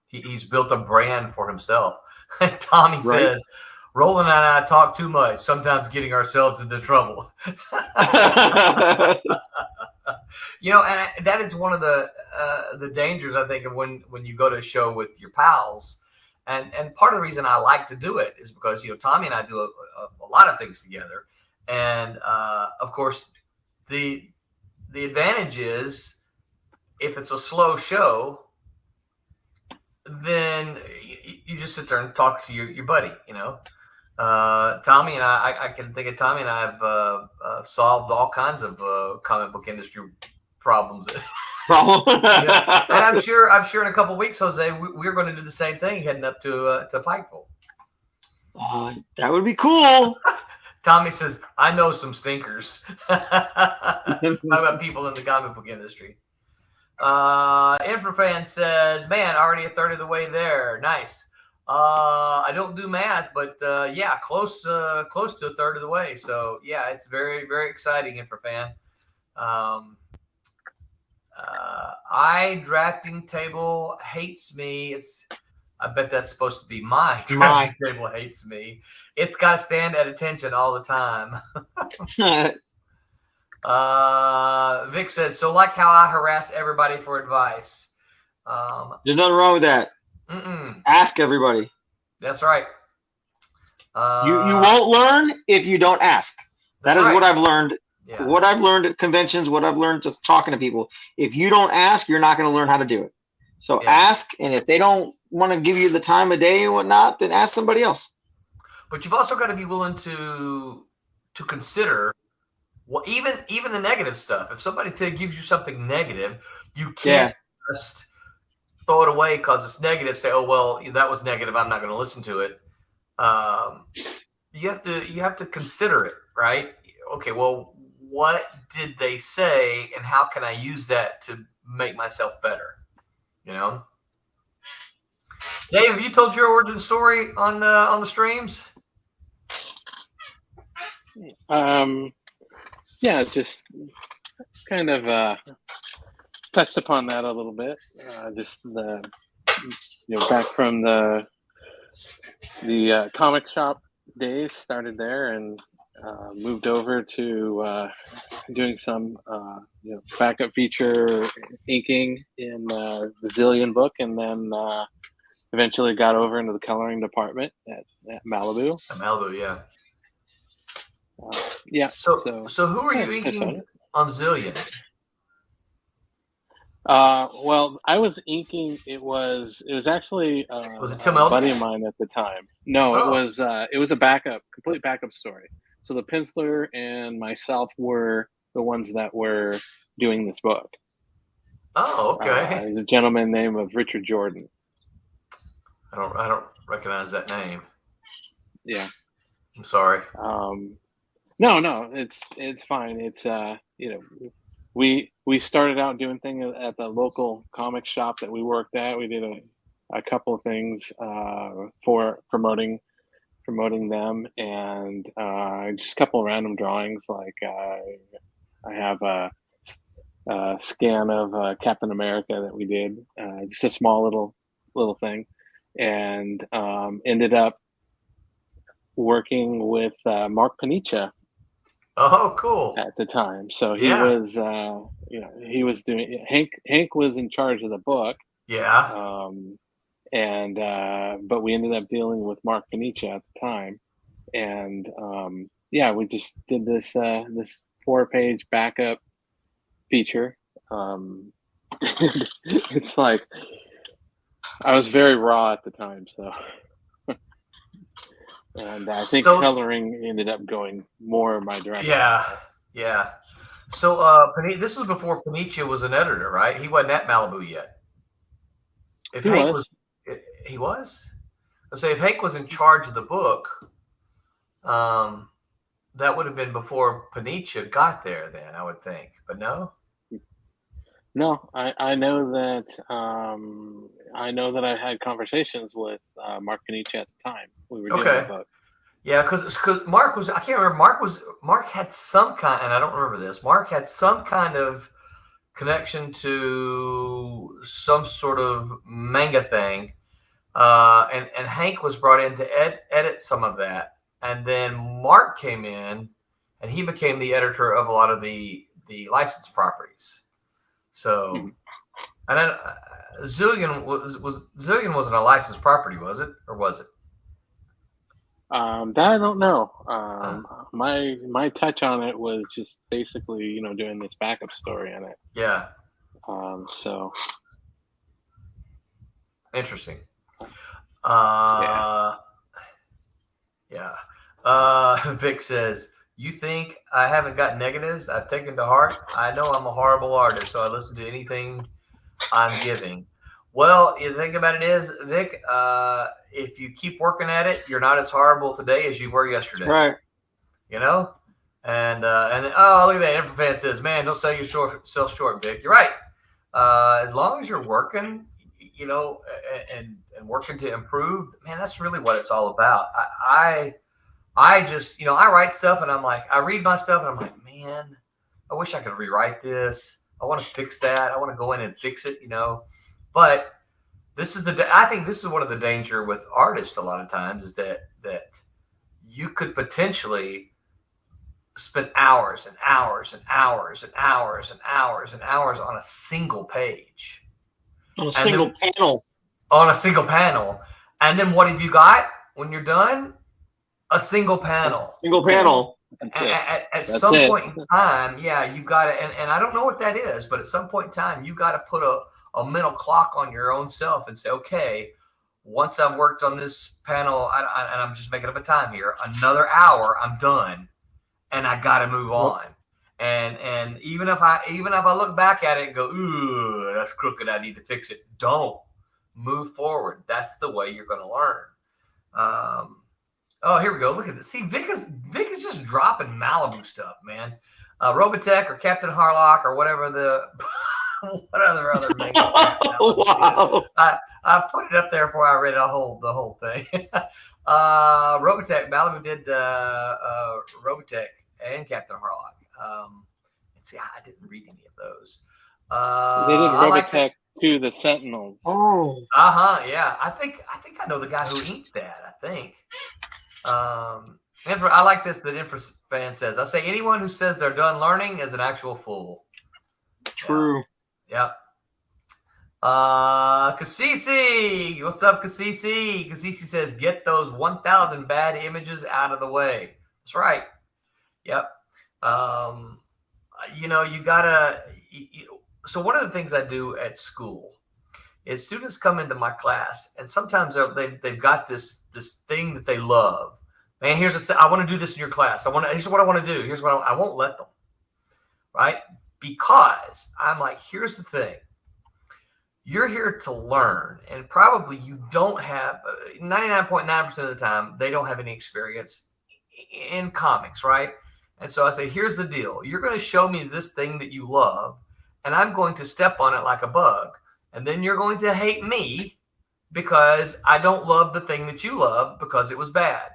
He's built a brand for himself. Tommy says, Roland and I talk too much, sometimes getting ourselves into trouble. And that is one of the dangers, I think, of when you go to a show with your pals. And part of the reason I like to do it is because, Tommy and I do a lot of things together. And, of course, the advantage is if it's a slow show, then you just sit there and talk to your buddy, Tommy and I can think of Tommy and I have solved all kinds of comic book industry problems. And I'm sure in a couple of weeks, Jose, we're going to do the same thing heading up to Pikeville. That would be cool. Tommy says, I know some stinkers about people in the comic book industry. Infrafan says, man, already a third of the way there. Nice. I don't do math, but close to a third of the way. So yeah, it's very, very exciting, Infrafan. Drafting table hates me. I bet that's supposed to be my drafting table hates me. It's got to stand at attention all the time. Vic said, so like how I harass everybody for advice. There's nothing wrong with that. Ask everybody. That's right. You won't learn if you don't ask. That is what I've learned. Yeah. What I've learned at conventions, what I've learned just talking to people. If you don't ask, you're not going to learn how to do it. So ask, and if they don't want to give you the time of day and whatnot, then ask somebody else. But you've also got to be willing to consider even the negative stuff. If somebody gives you something negative, you can't just throw it away because it's negative. Say, oh well, that was negative, I'm not going to listen to it. You have to consider it, right? Okay, well, what did they say, and how can I use that to make myself better? Dave, have you told your origin story on the streams? Just kind of touched upon that a little bit. Just back from the comic shop days, started there and moved over to doing some backup feature inking in the Zillion book, and then eventually got over into the coloring department at Malibu. At Malibu, yeah. Yeah. So who are you inking on Zillion? Well, I was inking. It was actually Was it Tim a buddy Elder? of mine at the time. No, Oh. it was a backup, complete backup story. So the penciler and myself were the ones that were doing this book. Oh, okay. There's a gentleman named of Richard Jordan. I don't recognize that name. Yeah. I'm sorry. No, it's fine. It's we started out doing things at the local comic shop that we worked at. We did a couple of things for promoting them, and just a couple of random drawings. Like I have a scan of Captain America that we did, just a small little thing, and ended up working with Mark Panicia Oh, cool. at the time. So he Yeah. was, he was doing. Hank was in charge of the book, Yeah. and but we ended up dealing with Mark Panicia at the time, and yeah, we just did this 4-page backup feature. It's like I was very raw at the time, so. And I think So- coloring ended up going more in my direction. Yeah. So this was before Panicia was an editor, right? He wasn't at Malibu yet. If He Hank was. he was. Let's say if Hank was in charge of the book, that would have been before Panicia got there. Then I would think, but no. No, I know that I had conversations with Mark Panicia at the time. We were doing Okay. the book. Yeah, because Mark was, I can't remember. Mark had some kind, and I don't remember this. Mark had some kind of connection to some sort of manga thing, and Hank was brought in to edit some of that, and then Mark came in, and he became the editor of a lot of the licensed properties. So, and then Zillion Zillion wasn't a licensed property, was it, or was it? That I don't know. My touch on it was just basically, doing this backup story on it. Yeah. So Interesting. Yeah. Vic says, "You think I haven't got negatives I've taken to heart? I know I'm a horrible artist, so I listen to anything I'm giving." Well, the thing about it is, Vic, if you keep working at it, you're not as horrible today as you were yesterday. Right. You know? And oh, look at that. Infrafan says, "Man, don't sell yourself short, Vic." You're right. As long as you're working, and working to improve, man, that's really what it's all about. I just, I write stuff and I'm like, I read my stuff and I'm like, man, I wish I could rewrite this. I want to fix that. I want to go in and fix it, But I think this is one of the danger with artists a lot of times is that you could potentially spend hours and hours and hours and hours and hours and hours on a single page. On a single panel. On a single panel. And then what have you got when you're done? A single panel. Single panel. At some point in time, yeah, you got to, and I don't know what that is, but at some point in time, you got to put a mental clock on your own self and say, okay, once I've worked on this panel, and I'm just making up a time here, another hour, I'm done, and I got to move on. And even if I look back at it and go, ooh, that's crooked, I need to fix it. Don't move forward. That's the way you're going to learn. Oh, here we go. Look at this. See, Vic is just dropping Malibu stuff, man. Robotech or Captain Harlock or whatever whatever other name. Wow. I put it up there before I read the whole thing. Robotech, Malibu did Robotech and Captain Harlock. See, I didn't read any of those. they did Robotech to the Sentinels. Oh. Yeah. I think I know the guy who inked that. I think. I like this. That Infrafan says, "I say anyone who says they're done learning is an actual fool." True. Yep. Kasisi, what's up, Kasisi? Kasisi says, "Get those 1,000 bad images out of the way." That's right. Yep. You gotta. so one of the things I do at school is students come into my class, and sometimes they've got this thing that they love. Man, here's this. I want to do this in your class. Here's what I want to do. Here's what I won't let them. Right? Because I'm like, here's the thing. You're here to learn, and probably you don't have 99.9% of the time, they don't have any experience in comics, right? And so I say, here's the deal. You're going to show me this thing that you love, and I'm going to step on it like a bug. And then you're going to hate me because I don't love the thing that you love because it was bad.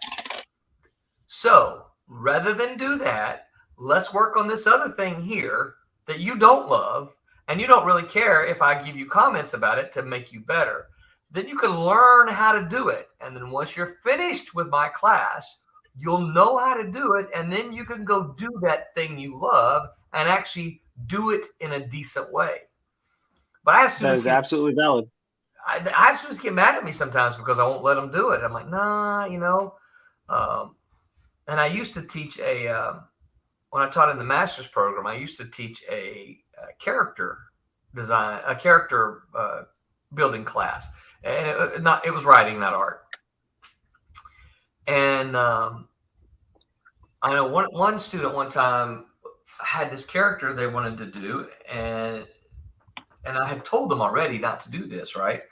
So rather than do that, let's work on this other thing here that you don't love, and you don't really care if I give you comments about it to make you better. Then you can learn how to do it. And then once you're finished with my class, you'll know how to do it. And then you can go do that thing you love and actually do it in a decent way. But I have that is absolutely valid. I have students get mad at me sometimes because I won't let them do it. I'm like, nah, and I used to teach when I taught in the master's program, I used to teach a character design, a character building class, and it was writing, not art. And I know one student one time had this character they wanted to do, and I had told them already not to do this, right?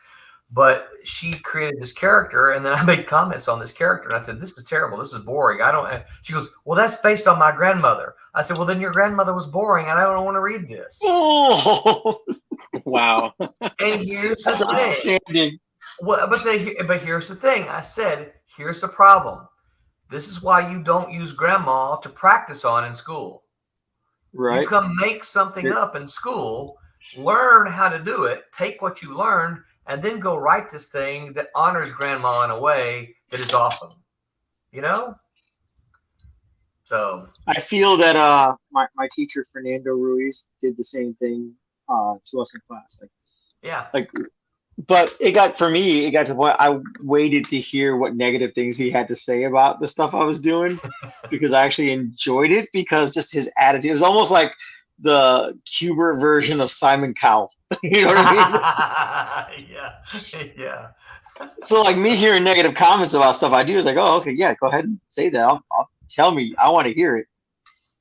But she created this character, and then I made comments on this character, and I said, "This is terrible. This is boring. I don't." She goes, "Well, that's based on my grandmother." I said, "Well, then your grandmother was boring, and I don't want to read this." Oh, wow! And here's that's the thing. outstanding. Well, but here's the thing. I said, "Here's the problem. This is why you don't use grandma to practice on in school. Right? You come make something up in school, learn how to do it, take what you learned." And then go write this thing that honors grandma in a way that is awesome, So I feel that my teacher Fernando Ruiz did the same thing to us in class. But it got to the point I waited to hear what negative things he had to say about the stuff I was doing because I actually enjoyed it because just his attitude. It was almost like the Kubert version of Simon Cowell. You know what I mean? Yeah. So like me hearing negative comments about stuff I do is like, oh, okay, yeah, go ahead and say that. I'll tell me. I want to hear it.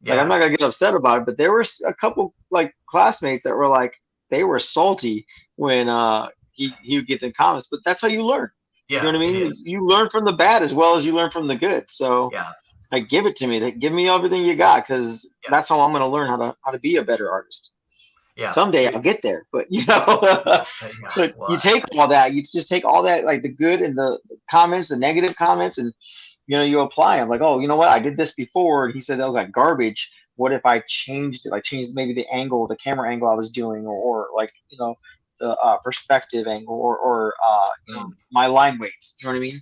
Yeah. Like I'm not gonna get upset about it, but there were a couple like classmates that were like they were salty when he would give them comments. But that's how you learn. Yeah, you know what I mean? You learn from the bad as well as you learn from the good. So yeah. Like give it to me. Like, give me everything you got because that's how I'm going to learn how to be a better artist. Yeah. Someday I'll get there, but but you take all that. You just take all that, like the good and the comments, the negative comments, and you apply them. Like, oh, you know what? I did this before, and he said that was like garbage. What if I changed it? Like changed maybe the angle, the camera angle I was doing, or like the perspective angle, or my line weights. You know what I mean?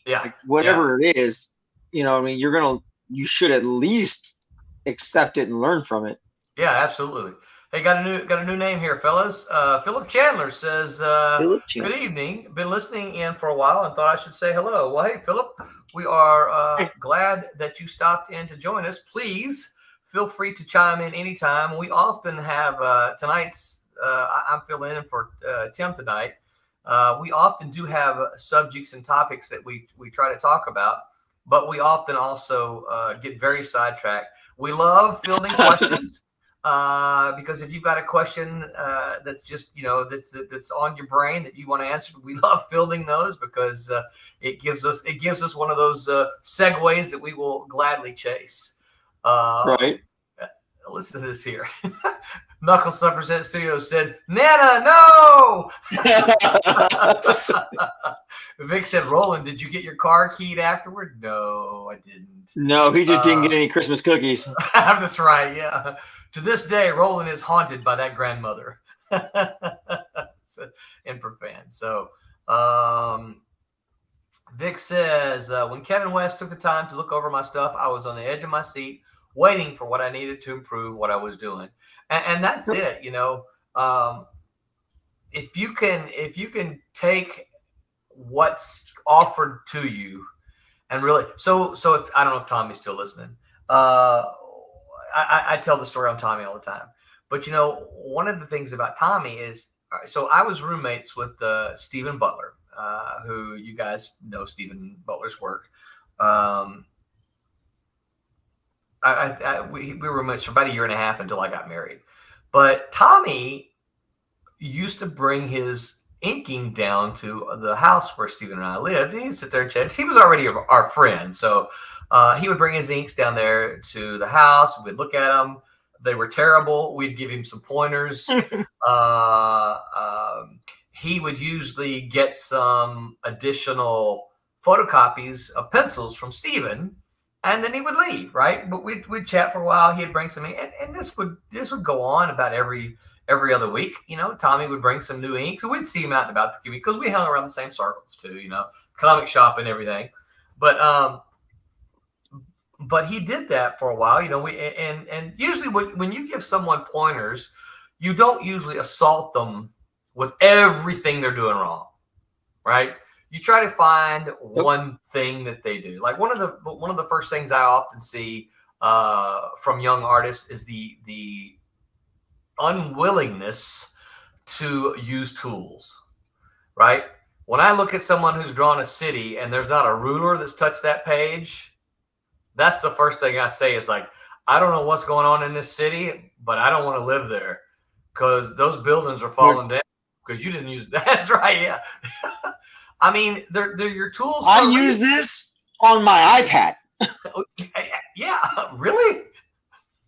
Yeah. Like whatever it is. You know what I mean? You should at least accept it and learn from it. Yeah, absolutely. Hey, got a new name here, fellas. Philip Chandler says, good evening. Been listening in for a while and thought I should say hello. Well, hey, Philip, we are glad that you stopped in to join us. Please feel free to chime in anytime. We often have tonight's, I'm filling in for Tim tonight. We often do have subjects and topics that we try to talk about. But we often also get very sidetracked. We love fielding questions because if you've got a question that's just that's on your brain that you want to answer, we love fielding those because it gives us one of those segues that we will gladly chase. Right. Listen to this here. Knuckles Represent Studios said, "Nana, no." Vic said, "Roland, did you get your car keyed afterward?" No, I didn't. No, he just didn't get any Christmas cookies. That's right. Yeah. To this day, Roland is haunted by that grandmother. Emperor fan. So, Vic says, when Kevin West took the time to look over my stuff, I was on the edge of my seat, waiting for what I needed to improve what I was doing. And that's it, if you can take what's offered to you and really, so if I don't know if Tommy's still listening, I tell the story on Tommy all the time, But one of the things about Tommy is, so I was roommates with Stephen Butler, who you guys know Stephen Butler's work. We were roommates for about a year and a half until I got married. But Tommy used to bring his inking down to the house where Stephen and I lived, and he'd sit there and chat. He was already our friend, so he would bring his inks down there to the house. We'd look at them. They were terrible. We'd give him some pointers. He would usually get some additional photocopies of pencils from Stephen, and then he would leave, right? But we'd chat for a while. He'd bring some ink, and this would go on about every other week. Tommy would bring some new ink, so we'd see him out and about the community because we hung around the same circles too, comic shop and everything. But he did that for a while, and usually when you give someone pointers, you don't usually assault them with everything they're doing wrong, right? You try to find one thing that they do. Like one of the first things I often see from young artists is the unwillingness to use tools, right? When I look at someone who's drawn a city and there's not a ruler that's touched that page, that's the first thing I say is like, I don't know what's going on in this city, but I don't want to live there because those buildings are falling down because you didn't use. That's right, yeah. I mean, they're your tools. I use this on my iPad. Yeah, really?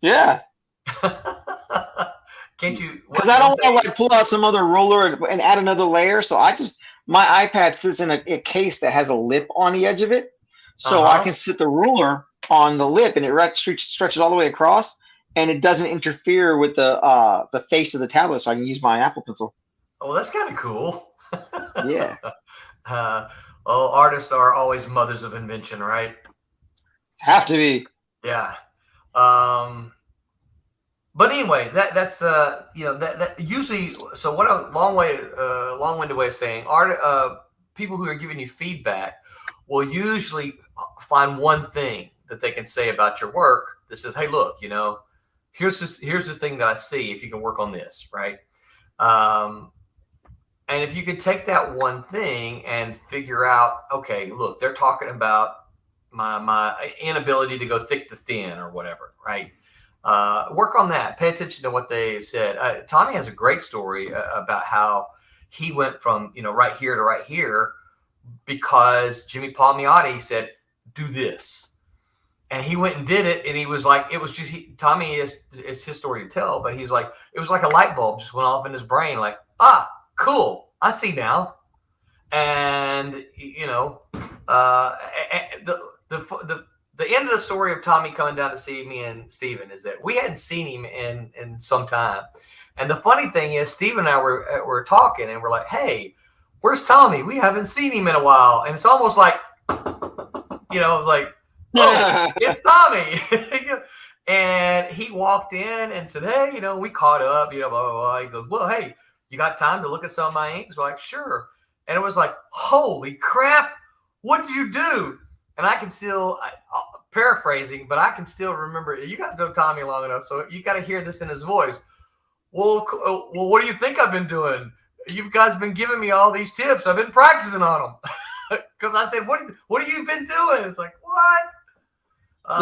Yeah. Can't you? Because I don't want to pull out some other ruler and add another layer. So my iPad sits in a case that has a lip on the edge of it. So I can sit the ruler on the lip and it stretches all the way across, and it doesn't interfere with the face of the tablet, so I can use my Apple Pencil. Oh, that's kind of cool. Yeah. Artists are always mothers of invention, right? Have to be. Yeah. But anyway, that's that usually. So what a long-winded way of saying people who are giving you feedback will usually find one thing that they can say about your work that says, hey, look, here's the thing that I see, if you can work on this, right? And if you could take that one thing and figure out, okay, look, they're talking about my inability to go thick to thin or whatever, right? Work on that. Pay attention to what they said. Tommy has a great story about how he went from, right here to right here because Jimmy Palmiotti said, do this. And he went and did it. And he was like, it was just, Tommy is his story to tell, but he was like, it was like a light bulb just went off in his brain. Like, cool. I see now. And, the end of the story of Tommy coming down to see me and Stephen is that we hadn't seen him in some time. And the funny thing is, Stephen and I were talking and we're like, hey, where's Tommy? We haven't seen him in a while. And it's almost like, it was like, oh, it's Tommy. And he walked in and said, hey, we caught up, blah, blah, blah. He goes, well, hey, you got time to look at some of my inks? We're like, sure. And it was like, holy crap, what did you do? And I can still, paraphrasing, but I can still remember, you guys know Tommy long enough, so you got to hear this in his voice. Well, what do you think I've been doing? You guys been giving me all these tips. I've been practicing on them. Because I said, what have you been doing? It's like, what? All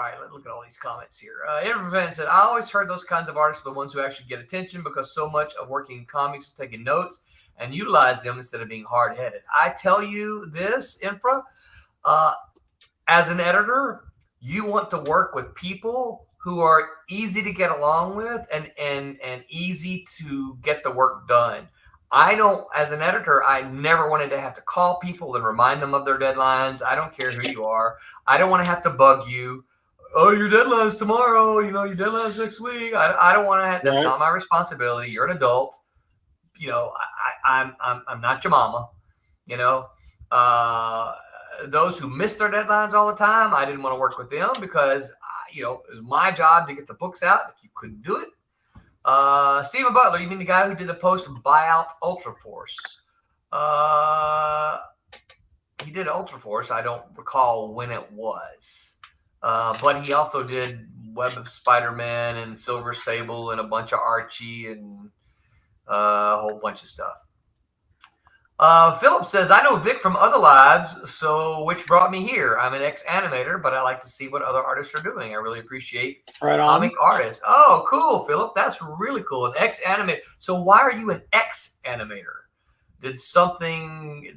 right, let's look at all these comments here. Intervan said, I always heard those kinds of artists are the ones who actually get attention because so much of working in comics is taking notes and utilize them instead of being hard-headed. I tell you this, Infra, as an editor, you want to work with people who are easy to get along with and easy to get the work done. As an editor, I never wanted to have to call people and remind them of their deadlines. I don't care who you are. I don't want to have to bug you. Oh, your deadline's tomorrow. Your deadline's next week. I don't want to have, that's not my responsibility. You're an adult. I'm not your mama. Those who miss their deadlines all the time, I didn't want to work with them because, it was my job to get the books out. If you couldn't do it. Stephen Butler, you mean the guy who did the post buyout Ultra Force? He did Ultra Force. I don't recall when it was. But he also did Web of Spider-Man and Silver Sable and a bunch of Archie and a whole bunch of stuff. Philip says, I know Vic from other lives, so which brought me here. I'm an ex-animator, but I like to see what other artists are doing. I really appreciate comic artists. Oh, cool, Philip. That's really cool. An ex-animator. So why are you an ex-animator? Did something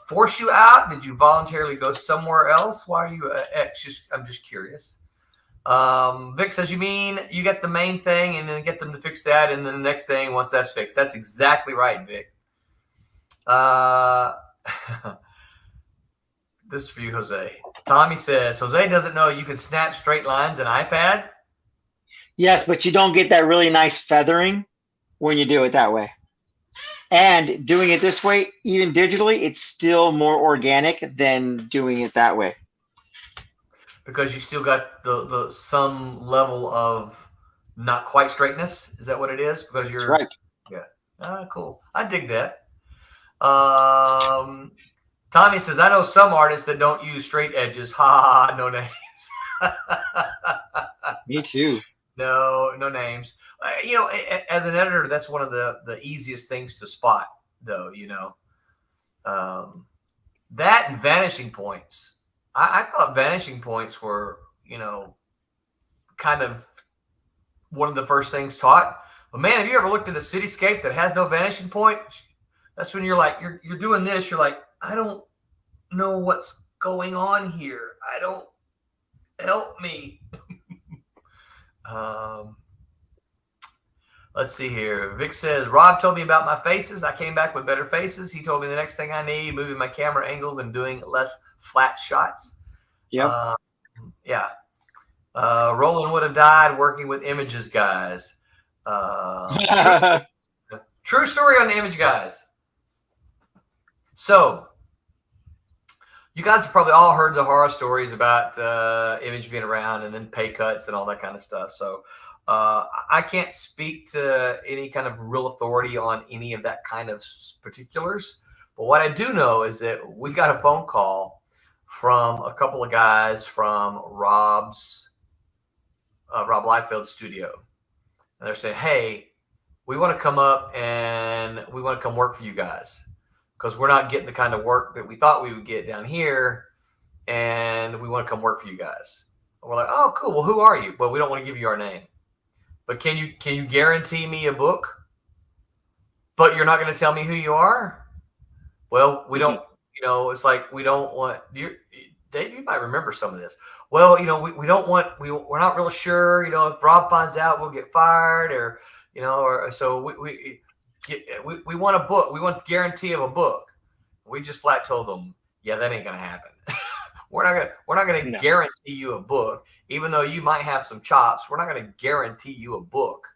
force you out? Did you voluntarily go somewhere else? Why are you an ex? I'm just curious. Vic says, you mean you get the main thing and then get them to fix that, and then the next thing once that's fixed. That's exactly right, Vic. This is for you, Jose. Tommy says, Jose doesn't know you can snap straight lines in iPad. Yes, but you don't get that really nice feathering when you do it that way. And doing it this way, even digitally, it's still more organic than doing it that way. Because you still got the some level of not quite straightness. Is that what it is? Because you're That's right. Yeah. Cool. I dig that. Tommy says, I know some artists that don't use straight edges. Ha ha, no names. Me too. No names. As an editor, that's one of the easiest things to spot, though, that and vanishing points. I thought vanishing points were, kind of one of the first things taught. But man, have you ever looked at a cityscape that has no vanishing point? That's when you're like, you're doing this. You're like, I don't know what's going on here. Help me. Let's see here. Vic says, Rob told me about my faces. I came back with better faces. He told me the next thing I need, moving my camera angles and doing less flat shots. Yeah. Roland would have died working with Images guys. True story on the Image guys. So, you guys have probably all heard the horror stories about Image being around and then pay cuts and all that kind of stuff. So, I can't speak to any kind of real authority on any of that kind of particulars. But what I do know is that we got a phone call from a couple of guys from Rob Liefeld's studio. And they're saying, hey, we want to come up and we want to come work for you guys because we're not getting the kind of work that we thought we would get down here. And we want to come work for you guys. And we're like, oh, cool. Well, who are you? Well, we don't want to give you our name. But can you guarantee me a book? But you're not going to tell me who you are? Well, we don't, it's like we don't want Dave, you might remember some of this. Well, we don't want, we're not real sure, if Rob finds out, we'll get fired or so we want a book. We want the guarantee of a book. We just flat told them, yeah, that ain't going to happen. We're not going to guarantee you a book, even though you might have some chops. We're not going to guarantee you a book.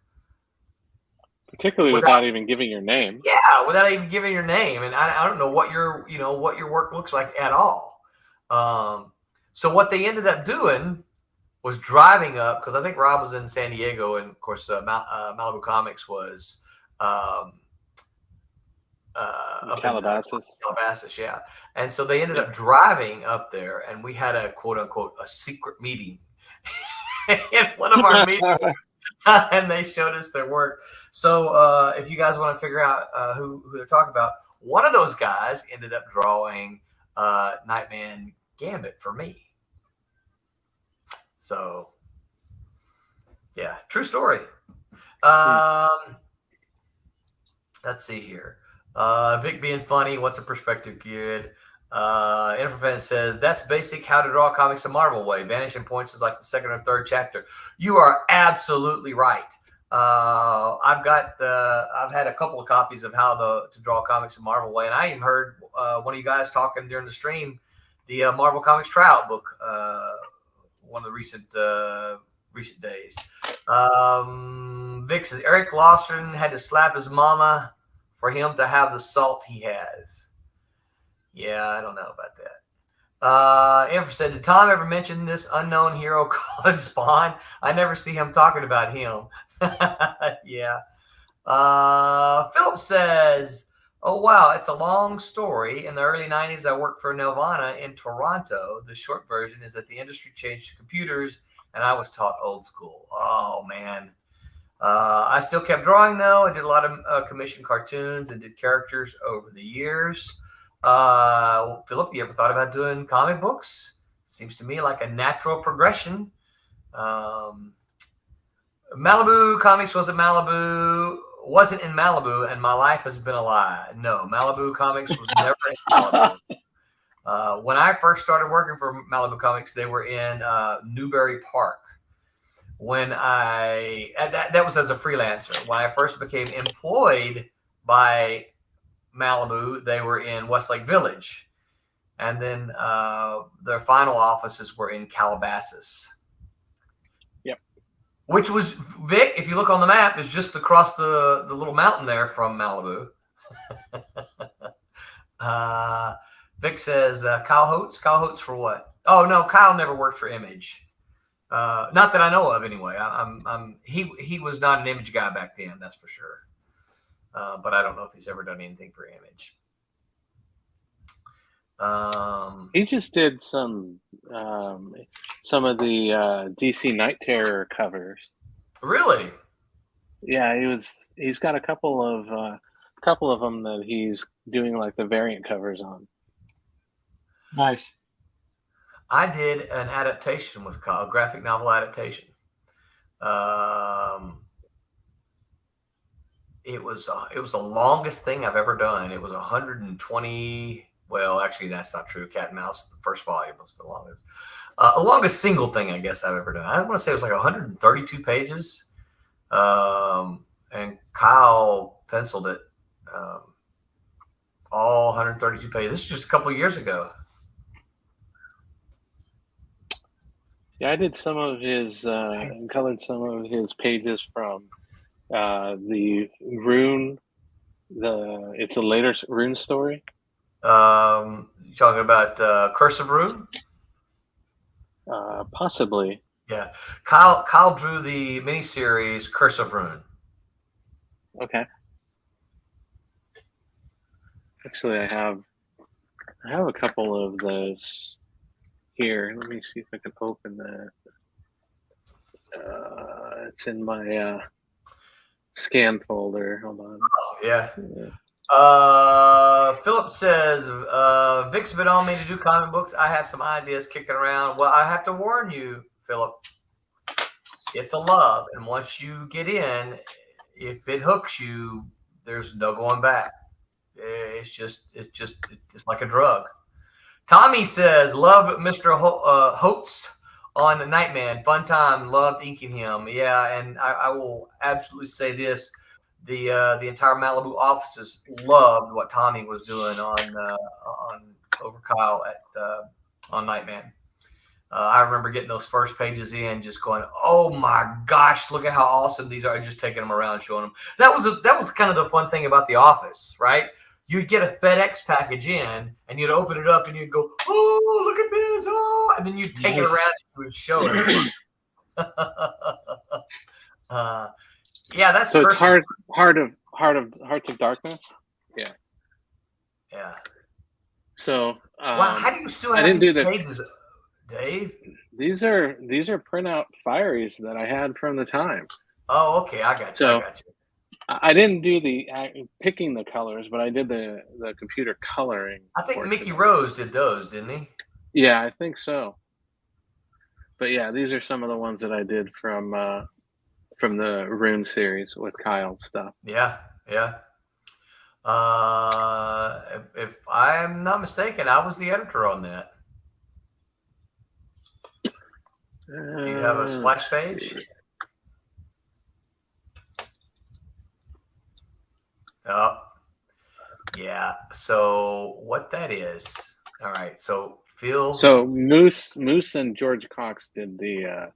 Particularly without even giving your name. Yeah, without even giving your name. And I don't know what your work looks like at all. So what they ended up doing was driving up, because I think Rob was in San Diego, and of course Malibu Comics was Calabasas, yeah. And so they ended up driving up there, and we had a quote unquote a secret meeting in one of our meetings, and they showed us their work. So if you guys want to figure out who they're talking about, one of those guys ended up drawing Nightman Gambit for me. So yeah, true story. Let's see here. Vic being funny. What's a perspective kid? Infravan says that's basic how to draw comics the Marvel way. Vanishing points is like the second or third chapter. You are absolutely right. I've had a couple of copies of how to draw comics the Marvel way, and I even heard one of you guys talking during the stream the Marvel Comics tryout book, one of the recent days. Vic says Eric Lawson had to slap his mama for him to have the salt he has. Yeah, I don't know about that. Amber said, did Tom ever mention this unknown hero called Spawn? I never see him talking about him. Yeah. Philip says, Oh, wow. It's a long story. In the early 90s, I worked for Nelvana in Toronto. The short version is that the industry changed to computers, and I was taught old school. Oh, man. I still kept drawing, though. I did a lot of commissioned cartoons and did characters over the years. Philip, you ever thought about doing comic books? Seems to me like a natural progression. Malibu Comics wasn't in Malibu, and my life has been a lie. No, Malibu Comics was never in Malibu. When I first started working for Malibu Comics, they were in Newbury Park. When that was as a freelancer. When I first became employed by Malibu, they were in Westlake Village. And then their final offices were in Calabasas. Yep. Which was, Vic, if you look on the map, is just across the little mountain there from Malibu. Vic says, Kyle Holtz? Kyle Holtz for what? Oh, no, Kyle never worked for Image. Not that I know of, anyway. He was not an Image guy back then, that's for sure. But I don't know if he's ever done anything for Image. He just did some of the DC Night Terror covers. Really? Yeah, he's got a couple of them that he's doing like the variant covers on. Nice. I did an adaptation with Kyle, a graphic novel adaptation. It was the longest thing I've ever done. It was 120. Well, actually, that's not true. Cat and Mouse, the first volume, was the longest. The longest single thing I guess I've ever done. I want to say it was like 132 pages. And Kyle penciled it all 132 pages. This is just a couple of years ago. Yeah, I did some of his colored some of his pages from the Rune. It's a later Rune story. You talking about Curse of Rune? Possibly. Yeah, Kyle drew the miniseries Curse of Rune. Okay. Actually, I have a couple of those here. Let me see if I can open that. It's in my scan folder. Hold on. Oh, yeah. Philip says, Vic's been on me to do comic books. I have some ideas kicking around. Well, I have to warn you, Philip. It's a love, and once you get in, if it hooks you, there's no going back. It's like a drug. Tommy says, love Mr. Holtz on Nightman. Fun time. Loved inking him. Yeah, and I will absolutely say this. The entire Malibu offices loved what Tommy was doing on over Kyle on Nightman. I remember getting those first pages in, just going, "Oh my gosh, look at how awesome these are!" Just taking them around, showing them. That was kind of the fun thing about the office, right? You'd get a FedEx package in, and you'd open it up, and you'd go, "Oh, look at this!" Oh, and then you'd take it around and you would show it. Yeah, that's so. It's Hearts of Darkness. Yeah. Yeah. So, well, how do you still have these pages, Dave? These are printout firies that I had from the time. Oh, okay, I got you. So, I got you. I didn't do the picking the colors, but I did the computer coloring. I think Mickey Rose did those, didn't he? Yeah, I think so. But yeah, these are some of the ones that I did from the Rune series with Kyle stuff. Yeah, yeah. If I'm not mistaken, I was the editor on that. Do you have a splash page? Oh, yeah. So what that is? All right. So Phil. So Moose and George Cox did the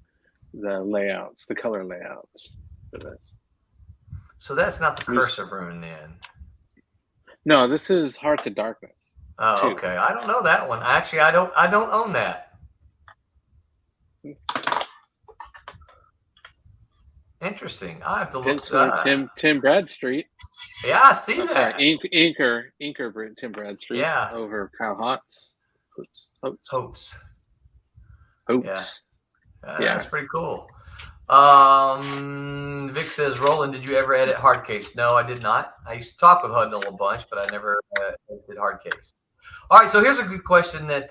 layouts, the color layouts for this. So that's not the Curse of Rune then. No, this is Hearts of Darkness. Oh, too. Okay. I don't know that one. Actually, I don't own that. Interesting. I have to look. Tim Bradstreet. Yeah, I see I'm that. sorry, Inker Tim Bradstreet. Yeah. Over Kyle Hotz. Hopes. Yeah. That's pretty cool. Vic says, Roland, did you ever edit Hardcase? No, I did not. I used to talk with Hudnall a bunch, but I never did Hardcase. All right, so here's a good question that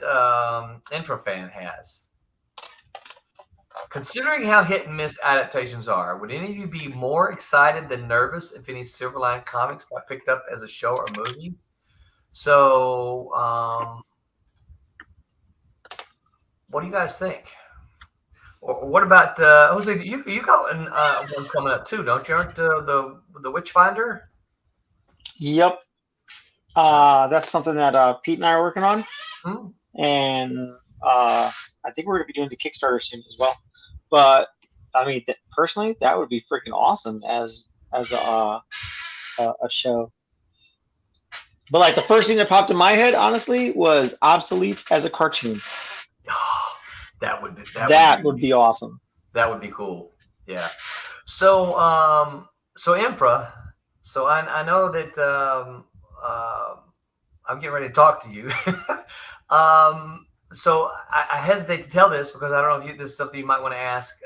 Infrafan has. Considering how hit and miss adaptations are, would any of you be more excited than nervous if any Silverline comics got picked up as a show or movie? So, what do you guys think? Or what about Jose? You got one coming up too, don't you? Aren't the Witchfinder? Yep. That's something that Pete and I are working on, and I think we're going to be doing the Kickstarter soon as well. But I mean, personally, that would be freaking awesome as a show. But like the first thing that popped in my head, honestly, was Obsolete as a cartoon. That would be awesome. That would be cool. Yeah. So Infra. So I know that I'm getting ready to talk to you. So I hesitate to tell this because I don't know if this is something you might want to ask.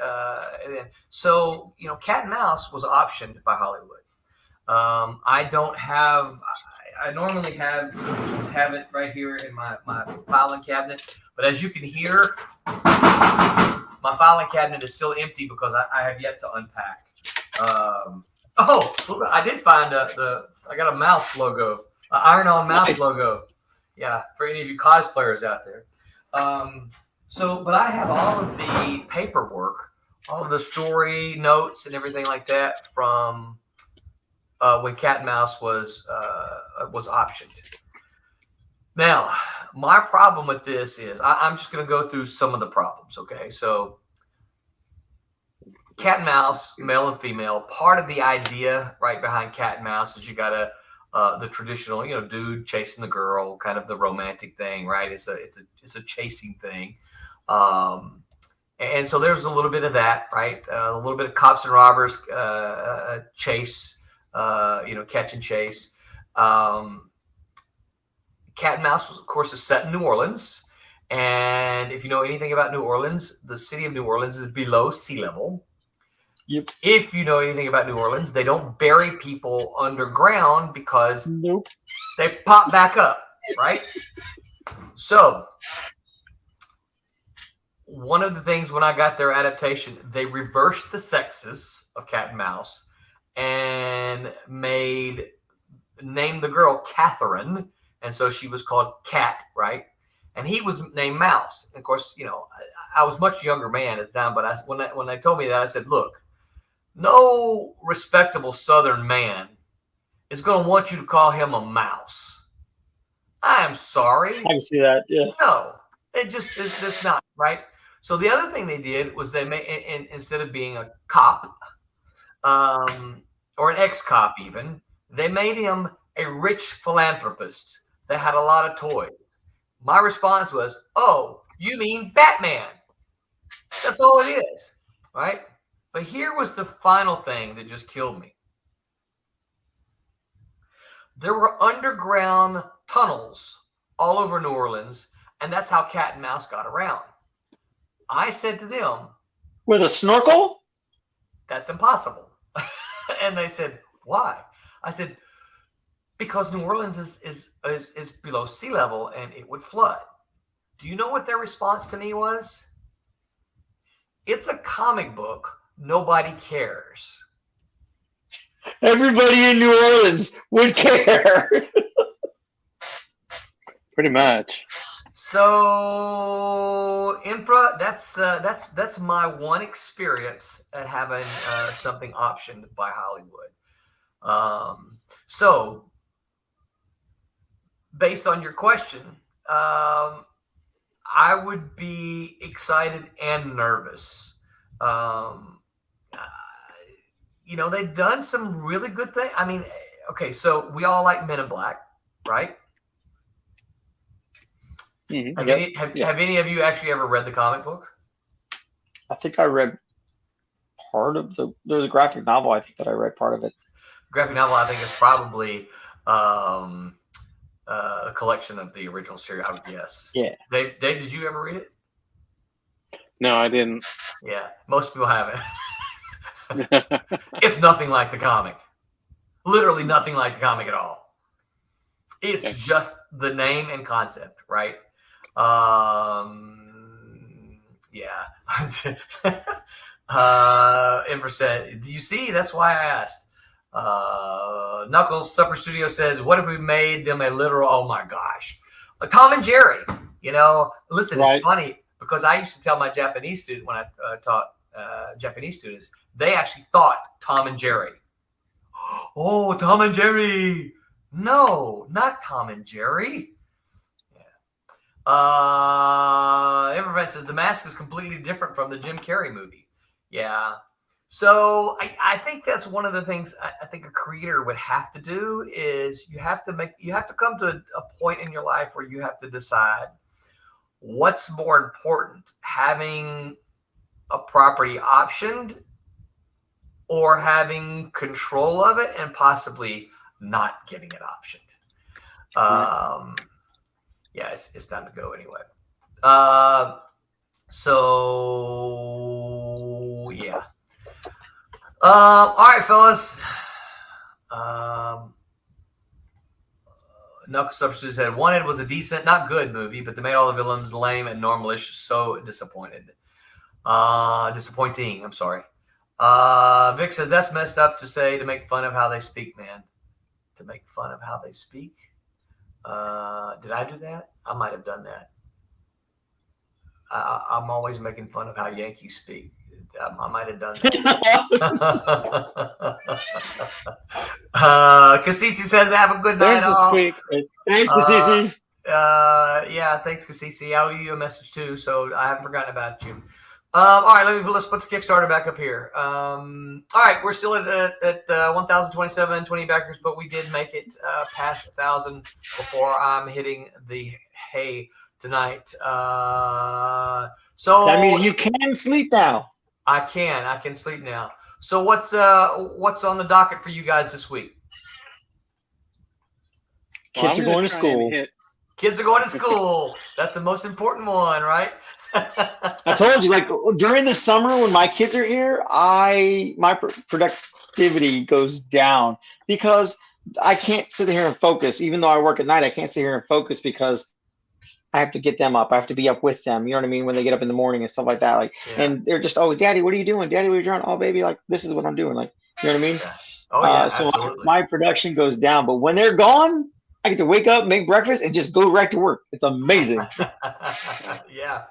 So Cat and Mouse was optioned by Hollywood. I don't have. I normally have it right here in my filing cabinet, but as you can hear, my filing cabinet is still empty because I have yet to unpack. I did find I got a mouse logo, Iron-On mouse logo. Yeah, for any of you cosplayers out there. But I have all of the paperwork, all of the story notes and everything like that from when Cat and Mouse was optioned. Now, my problem with this is I'm just going to go through some of the problems. Okay, so Cat and Mouse, male and female. Part of the idea right behind Cat and Mouse is you got the traditional, dude chasing the girl, kind of the romantic thing, right? It's a chasing thing, and so there's a little bit of that, right? A little bit of cops and robbers, chase. Catch and chase. Cat and Mouse, of course, is set in New Orleans. And if you know anything about New Orleans, the city of New Orleans is below sea level. Yep. If you know anything about New Orleans, they don't bury people underground because they pop back up, right? So one of the things when I got their adaptation, they reversed the sexes of Cat and Mouse and named the girl Catherine, and so she was called Cat, right? And he was named Mouse. And of course, I was a much younger man at the time, but when they told me that, I said, look, no respectable Southern man is going to want you to call him a mouse. I am sorry. I can see that. Yeah. No, it's not right. So the other thing they did was they made, instead of being a cop, or an ex-cop even, they made him a rich philanthropist that had a lot of toys. My response was, oh, you mean Batman. That's all it is, right? But here was the final thing that just killed me. There were underground tunnels all over New Orleans, and that's how Cat and Mouse got around. I said to them, with a snorkel? That's impossible. And they said, why? I said, because New Orleans is below sea level and it would flood. Do you know what their response to me was? It's a comic book. Nobody cares. Everybody in New Orleans would care. Pretty much. So, Infra, that's my one experience at having something optioned by Hollywood. So, based on your question, I would be excited and nervous. They've done some really good things. I mean, okay, so we all like Men in Black, right? Mm-hmm. Have any of you actually ever read the comic book? I think I read part of there was a graphic novel, I think, that I read part of it. Graphic novel, I think, is probably a collection of the original series, I would guess. Yeah. Dave, did you ever read it? No, I didn't. Yeah, most people haven't. It's nothing like the comic. Literally nothing like the comic at all. It's just the name and concept, right? Yeah. Ember said, do you see? That's why I asked. Knuckles Supper Studio says, what if we made them a literal, oh my gosh, Tom and Jerry? You know, listen, It's funny because I used to tell my Japanese student when I taught Japanese students, they actually thought Tom and Jerry. Oh, Tom and Jerry. No, not Tom and Jerry. Evervent says the mask is completely different from the Jim Carrey movie. Yeah. So I think that's one of the things I think a creator would have to do is you have to come to a point in your life where you have to decide what's more important, having a property optioned or having control of it and possibly not getting it optioned. Yeah, it's time to go anyway. So yeah. All right, fellas. Knuckles Substitute said Wanted was a decent, not good movie, but they made all the villains lame and normalish. So disappointing. I'm sorry. Vic says that's messed up to make fun of how they speak, man. To make fun of how they speak. Did I do that? I might have done that. I'm always making fun of how Yankees speak. I might have done that. Cassisi says, have a good night. There's the squeak. Thanks, Cassisi. Yeah, thanks, Cassisi. I owe you a message too, so I haven't forgotten about you. All right, let's put the Kickstarter back up here. All right, we're still at 1,027, 20 backers, but we did make it past 1,000 before I'm hitting the hay tonight. So that means you can sleep now. I can sleep now. So what's on the docket for you guys this week? Kids are going to school. Kids are going to school. That's the most important one, right? I told you, like during the summer when my kids are here, my productivity goes down because I can't sit here and focus. Even though I work at night, I can't sit here and focus because I have to get them up. I have to be up with them. You know what I mean? When they get up in the morning and stuff like that. Like, and they're just, oh, Daddy, what are you doing? Daddy, what are you doing? Oh, baby, like this is what I'm doing. Like, you know what I mean? Yeah. Oh yeah. So my production goes down, but when they're gone, I get to wake up, make breakfast, and just go right to work. It's amazing. Yeah.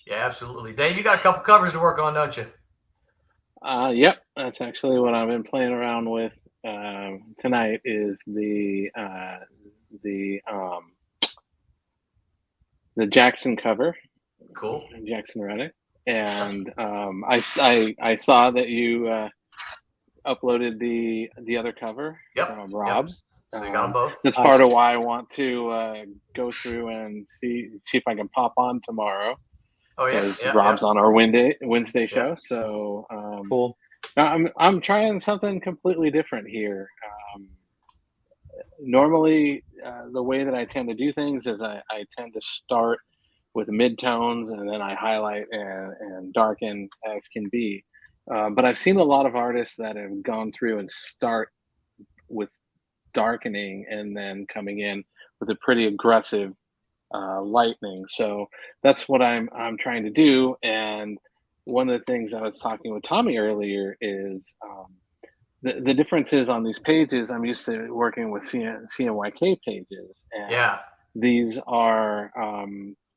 Yeah, absolutely. Dave, you got a couple covers to work on, don't you? Yep. That's actually what I've been playing around with tonight is the Jackson cover. Cool. Jackson Reddick. And I saw that you uploaded the other cover from Rob. Yep. So you got them both. That's part of why I want to go through and see if I can pop on tomorrow. Oh yeah, Rob's on our Wednesday show, so cool. I'm trying something completely different here. Normally, the way that I tend to do things is I tend to start with midtones and then I highlight and darken as can be. But I've seen a lot of artists that have gone through and start with darkening and then coming in with a pretty aggressive lightning. So that's what I'm trying to do. And one of the things I was talking with Tommy earlier is the difference is on these pages. I'm used to working with CMYK pages, and these are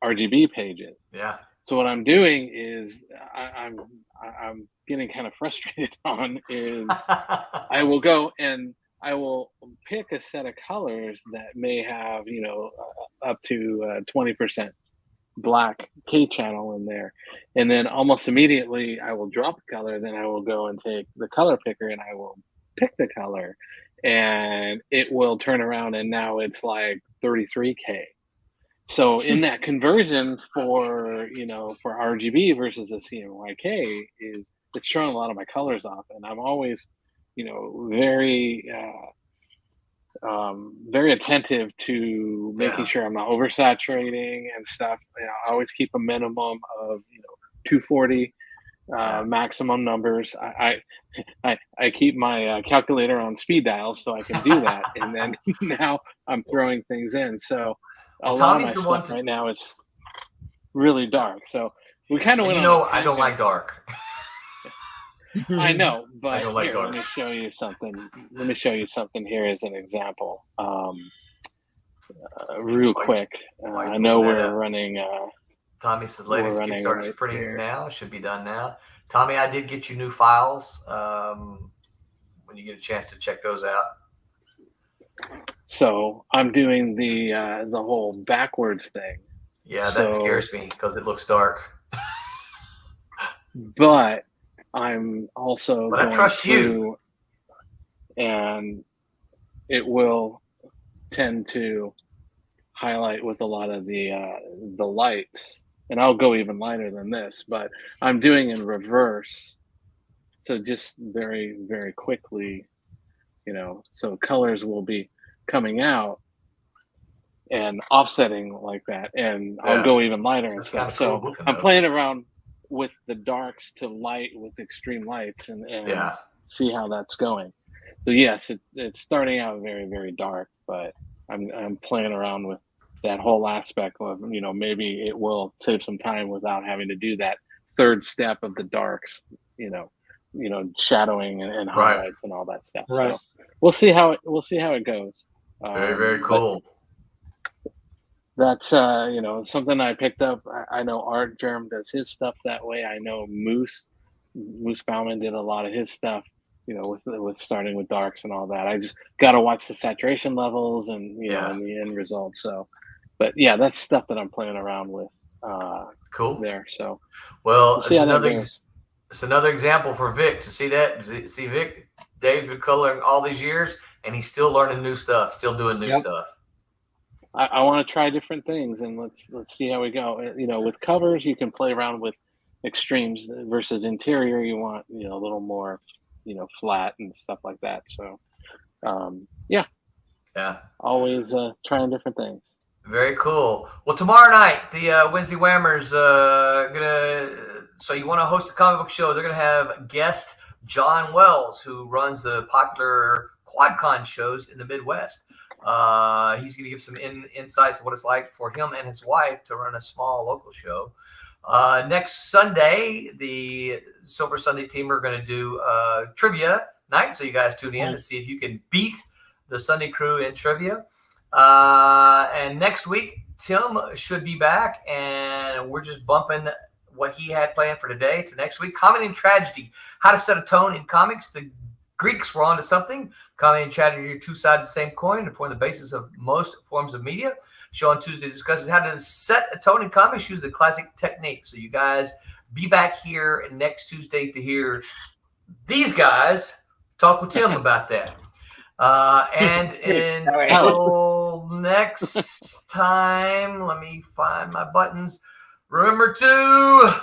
RGB pages. Yeah. So what I'm doing is I'm getting kind of frustrated on is I will go and I will pick a set of colors that may have, up to 20% black K channel in there. And then almost immediately I will drop the color. Then I will go and take the color picker and I will pick the color and it will turn around and now it's like 33K. So in that conversion for RGB versus the CMYK is it's throwing a lot of my colors off, and I'm always, very very attentive to making sure I'm not oversaturating and stuff. I always keep a minimum of 240 maximum numbers. I keep my calculator on speed dial so I can do that, and then now I'm throwing things in. So a lot of my stuff right now is really dark. So we kind of went on a tangent. I don't like dark. I know, but don't like here, dark. let me show you something. Let me show you something here as an example. Real quick. I know we're running. Tommy says latest running Kickstarter's right printing here. now. Should be done now. Tommy, I did get you new files. When you get a chance to check those out. So I'm doing the whole backwards thing. Yeah, that scares me because it looks dark. But I'm also But I going trust through, you. and it will tend to highlight with a lot of the lights, and I'll go even lighter than this, but I'm doing in reverse, so just very, very quickly, so colors will be coming out and offsetting like that, and I'll go even lighter and stuff. So cool looking, I'm though. playing around with the darks to light with extreme lights, and see how that's going. So yes, it's starting out very, very dark, but I'm playing around with that whole aspect of, maybe it will save some time without having to do that third step of the darks, shadowing and highlights and all that stuff. Right. So we'll see how it goes. Very, very cool. That's something I picked up. I know Art Germ does his stuff that way. I know Moose Bauman did a lot of his stuff, with starting with darks and all that. I just got to watch the saturation levels and and the end result. So, but yeah, that's stuff that I'm playing around with. Cool. There. So, Well, see how that goes. it's another example for Vic to see that. See Vic, Dave's been coloring all these years, and he's still learning new stuff, still doing new stuff. I want to try different things, and let's see how we go. With covers, you can play around with extremes versus interior. You want a little more, flat and stuff like that. So, always trying different things. Very cool. Well, tomorrow night, the Wednesday Whammers so you want to host a comic book show? They're gonna have guest John Wells, who runs the popular QuadCon shows in the Midwest. He's going to give some insights of what it's like for him and his wife to run a small local show. Next Sunday, the Silver Sunday team are going to do trivia night, so you guys tune in to see if you can beat the Sunday crew in trivia. And next week, Tim should be back, and we're just bumping what he had planned for today to next week. Comedy and Tragedy, how to set a tone in comics. The Greeks were onto something. Comedy and tragedy are two sides of the same coin and form the basis of most forms of media. Show on Tuesday discusses how to set a tone in comics, use the classic technique. So you guys be back here next Tuesday to hear these guys talk with Tim about that. And until next time, let me find my buttons. Remember to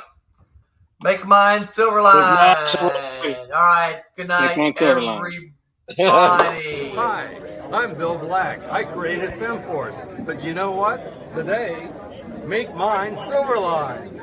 make mine Silverline. All right. Good night, everybody. Hi, I'm Bill Black. I created FemForce. But you know what? Today, make mine Silverline.